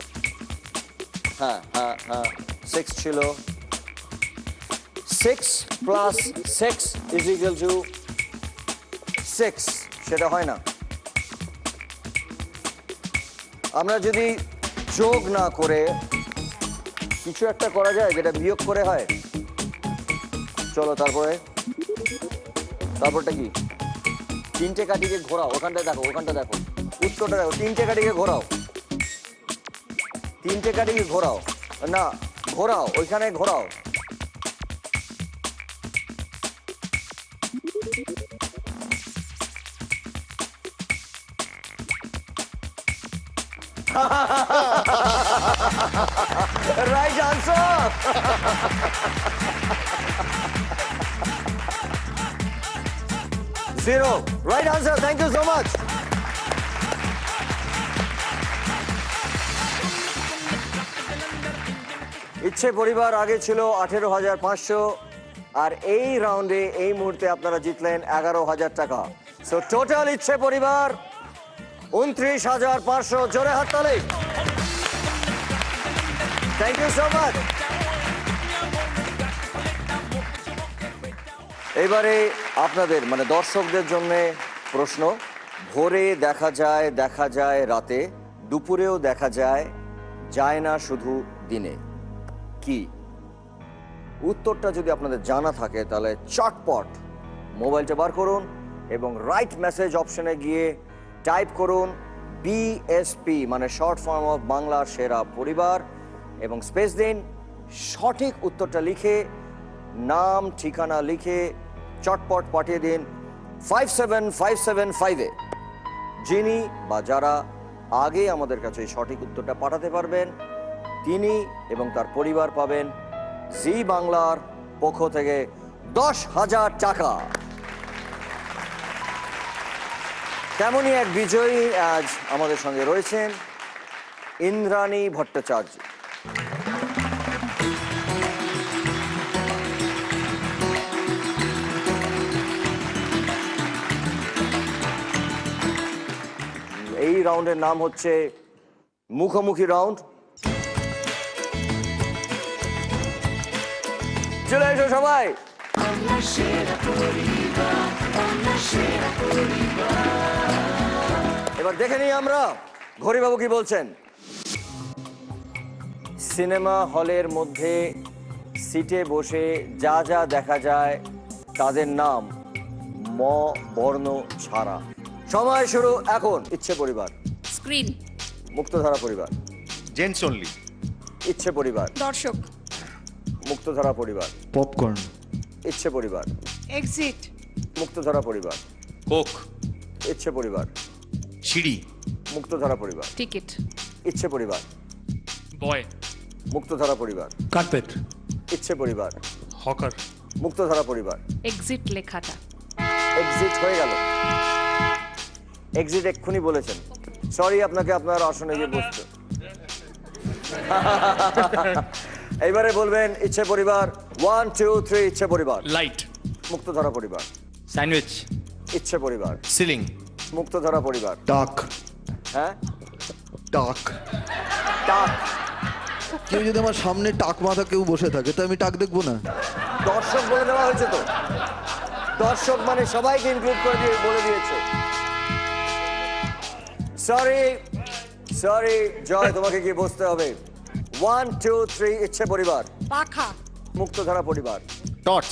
হ্যাঁ হ্যাঁ হ্যাঁ 6 ছিল। 6 প্লাস 6 ইজ ইকুয়াল টু 6, সেটা হয় না। আমরা যদি যোগ না করে কিছু একটা করা যায় যেটা বিয়োগ করে হয়, চলো তারপরটা কি? তিনটে কাঠিকে ঘোরাও, ওখানটা দেখো, ওখানটা দেখো, উত্তরটা দেখো। তিনটে কাঠিকে ঘোরাও, তিনটে কাঠিকে ঘোরাও, না ঘোরাও, ওইখানে ঘোরাও। Right answer. Zero. Right answer. Thank you so much. ইচ্ছে পরিবার আগে ছিল 18,500, আর এই রাউন্ডে এই মুহূর্তে আপনারা জিতলেন 11,000 টাকা। সো টোটাল ইচ্ছে পরিবার 29,500। জোরে হাততালি। Thank you so much. এবারে আপনাদের মানে দর্শকদের জন্য প্রশ্ন। ভোরে দেখা যায় রাতে, দুপুরেও দেখা যায় না শুধু দিনে, কি? উত্তরটা যদি আপনাদের জানা থাকে তাহলে চটপট মোবাইলটা বার করুন এবং রাইট মেসেজ অপশনে গিয়ে টাইপ করুন বিএসপি, মানে শর্ট ফর্ম অফ বাংলার সেরা পরিবার, এবং স্পেস দিন। সঠিক উত্তরটা লিখে, নাম ঠিকানা লিখে চটপট পাঠিয়ে দিন 57575-এ। যিনি বা যারা আগে আমাদের কাছে সঠিক উত্তরটা পাঠাতে পারবেন তিনি এবং তার পরিবার পাবেন জি বাংলার পক্ষ থেকে 10,000 টাকা। তেমনই এক বিজয়ী আজ আমাদের সঙ্গে রয়েছেন, ইন্দ্রাণী ভট্টাচার্য। এই রাউন্ডের নাম হচ্ছে মুখোমুখি রাউন্ড। চলে এসো সবাই। এবার দেখে নিই আমরা ঘড়িবাবু কি বলছেন। সিনেমা হলের মধ্যে সিটে বসে যা যা দেখা যায় তাদের নাম ম বর্ণ ছাড়া। সময় শুরু এখন। ইচ্ছে পরিবার। স্ক্রিন। মুক্তধারা পরিবার। Gents only. ইচ্ছে পরিবার। দর্শক। মুক্তধারা পরিবার। পপকর্ন। ইচ্ছে পরিবার। এক্সিট। মুক্তধারা পরিবার। কোক। ইচ্ছে পরিবার। সিঁড়ি। মুক্তধারা পরিবার। টিকিট। ইচ্ছে পরিবার। বয়। মুক্তধারা পরিবার। কার্পেট। ইচ্ছে পরিবার। হকার। মুক্তধারা পরিবার। এক্সিট লেখাটা। এক্সিট হয়ে গেল। এক্সিট এক্ষুনি বলেছেন। সরি, আপনাকে আপনার আসনে গিয়ে বসতে। এইবারে বলবেন ইচ্ছে পরিবার। 1 2 3। ইচ্ছে পরিবার। লাইট। মুক্তধারা পরিবার। স্যান্ডউইচ। ইচ্ছে পরিবার। সিলিং। মুক্তধারা পরিবার। টাক। হ্যাঁ টাক। টাক। কেউ যদি আমার সামনে টাক মাথা কেউ বসে থাকে তো আমি টাক দেখবো না? দর্শক বলে দেওয়া হয়েছে তো, দর্শক মানে সবাইকে ইনক্লুড করে দিয়ে বলে দিয়েছে। সরি জয়, তোমাকে কি বসতে হবে। 1 2 3। ইচ্ছে পরিবার। পাখা। মুক্তধারা পরিবার। টর্চ।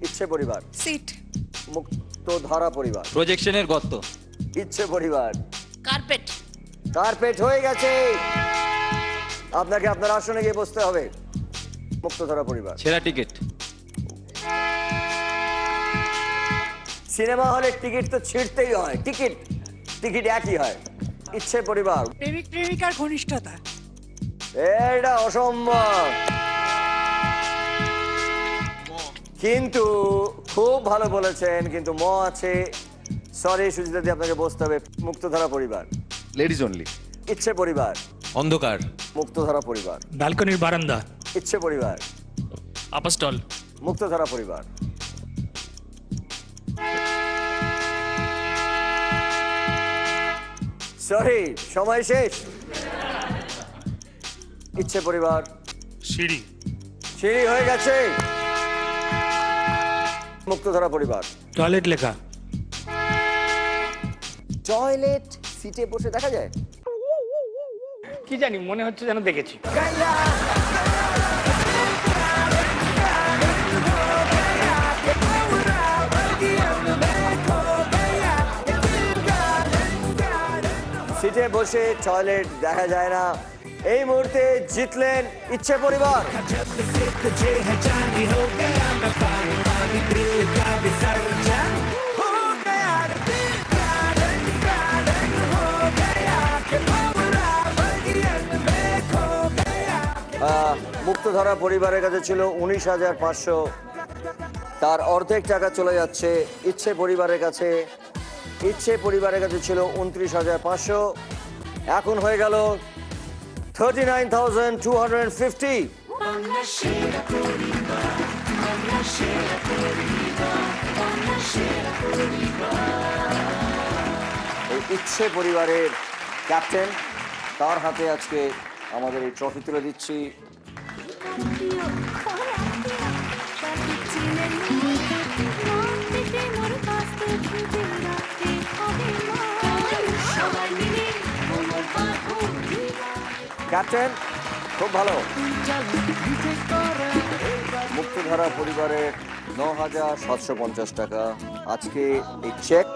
ইচ্ছে পরিবার। সিট। মুক্তধারা পরিবার। প্রজেকশনের গর্ত। ইচ্ছে পরিবার। কার্পেট। কার্পেট হয়ে গেছে। আপনাকে আপনার আসনে গিয়ে বসতে হবে। মুক্তধারা পরিবার। সেরা টিকিট। সিনেমা হলের টিকিট তো ছিঁড়তেই হয়, টিকিট একই হয়। ইচ্ছে পরিবার। প্রেমিক প্রেমিকার ঘনিষ্ঠতা। এটা অসম্ভব, কিন্তু খুব ভালো বলেছেন, কিন্তু আছে। সরি সুজিতা দি, আপনাকে বসতে হবে। মুক্তধারা পরিবার। Ladies only. ইচ্ছে পরিবার, অন্ধকার, মুক্তধারা পরিবার, ব্যালকনির বারান্দা, ইচ্ছে পরিবার, আপাস্টল, মুক্তধারা পরিবার। সরি, সময় শেষ। ইচ্ছে পরিবার, সিঁড়ি, সিঁড়ি হয়ে গেছে। মুক্তধারা পরিবার, টয়লেট লেখা, টয়লেট সিটে বসে দেখা যায়। কি জানি, মনে হচ্ছে যেন দেখেছি। সিটে বসে টয়লেট দেখা যায় না। এই মুহূর্তে জিতলেন ইচ্ছে পরিবার। মুক্তধারা পরিবারের কাছে ছিল 19,500, তার অর্ধেক টাকা চলে যাচ্ছে ইচ্ছে পরিবারের কাছে। ইচ্ছে পরিবারের কাছে ছিল 29,500, এখন হয়ে গেল 39,250। এই ইচ্ছে পরিবারের ক্যাপ্টেন, তার হাতে আজকে আমাদের এই ট্রফি তুলে দিচ্ছি। ক্যাপ্টেন, খুব ভালো। মুক্তধারা পরিবারের 9,750 টাকা আজকে এই চেক।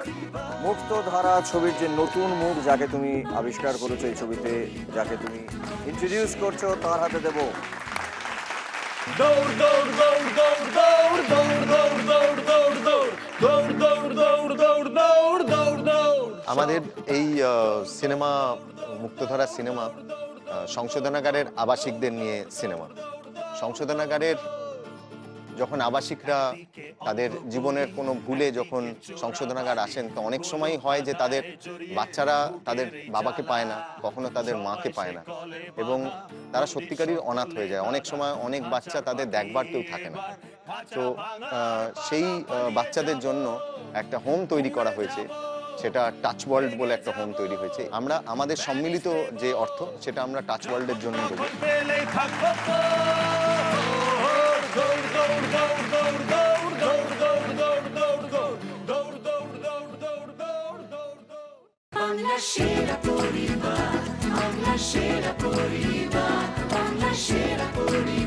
মুক্তধারা ছবির যে নতুন মুখ যাকে তুমি আবিষ্কার করেছো এই ছবিতে, যাকে তুমি ইন্ট্রোডিউস করছো, তার হাতে দেব। দৌড় দৌড় দৌড় দৌড় দৌড় দৌড় দৌড় দৌড় দৌড় দৌড় দৌড় দৌড় দৌড় দৌড় দৌড় দৌড়। আমাদের এই সিনেমা, মুক্তধারা সিনেমা সংশোধনাগারের আবাসিকদের নিয়ে সিনেমা। সংশোধনাগারের যখন আবাসিকরা তাদের জীবনের কোনো ভুলে যখন সংশোধনাগার আসেন, তো অনেক সময় হয় যে তাদের বাচ্চারা তাদের বাবাকে পায় না, কখনো তাদের মাকে পায় না, এবং তারা সত্যিকারই অনাথ হয়ে যায়। অনেক সময় অনেক বাচ্চা তাদের দেখবার কেউ থাকে না। তো সেই বাচ্চাদের জন্য একটা হোম তৈরি করা হয়েছে, সেটা টাচ ওয়ার্ল্ড বলে একটা হোম তৈরি হয়েছে। আমরা আমাদের সম্মিলিত যে অর্থ সেটা আমরা টাচ ওয়ার্ল্ডের জন্য দেবো। বাংলা সেরা পরিবার, বাংলা সেরা পরিবার, বাংলা সেরা পরিবার।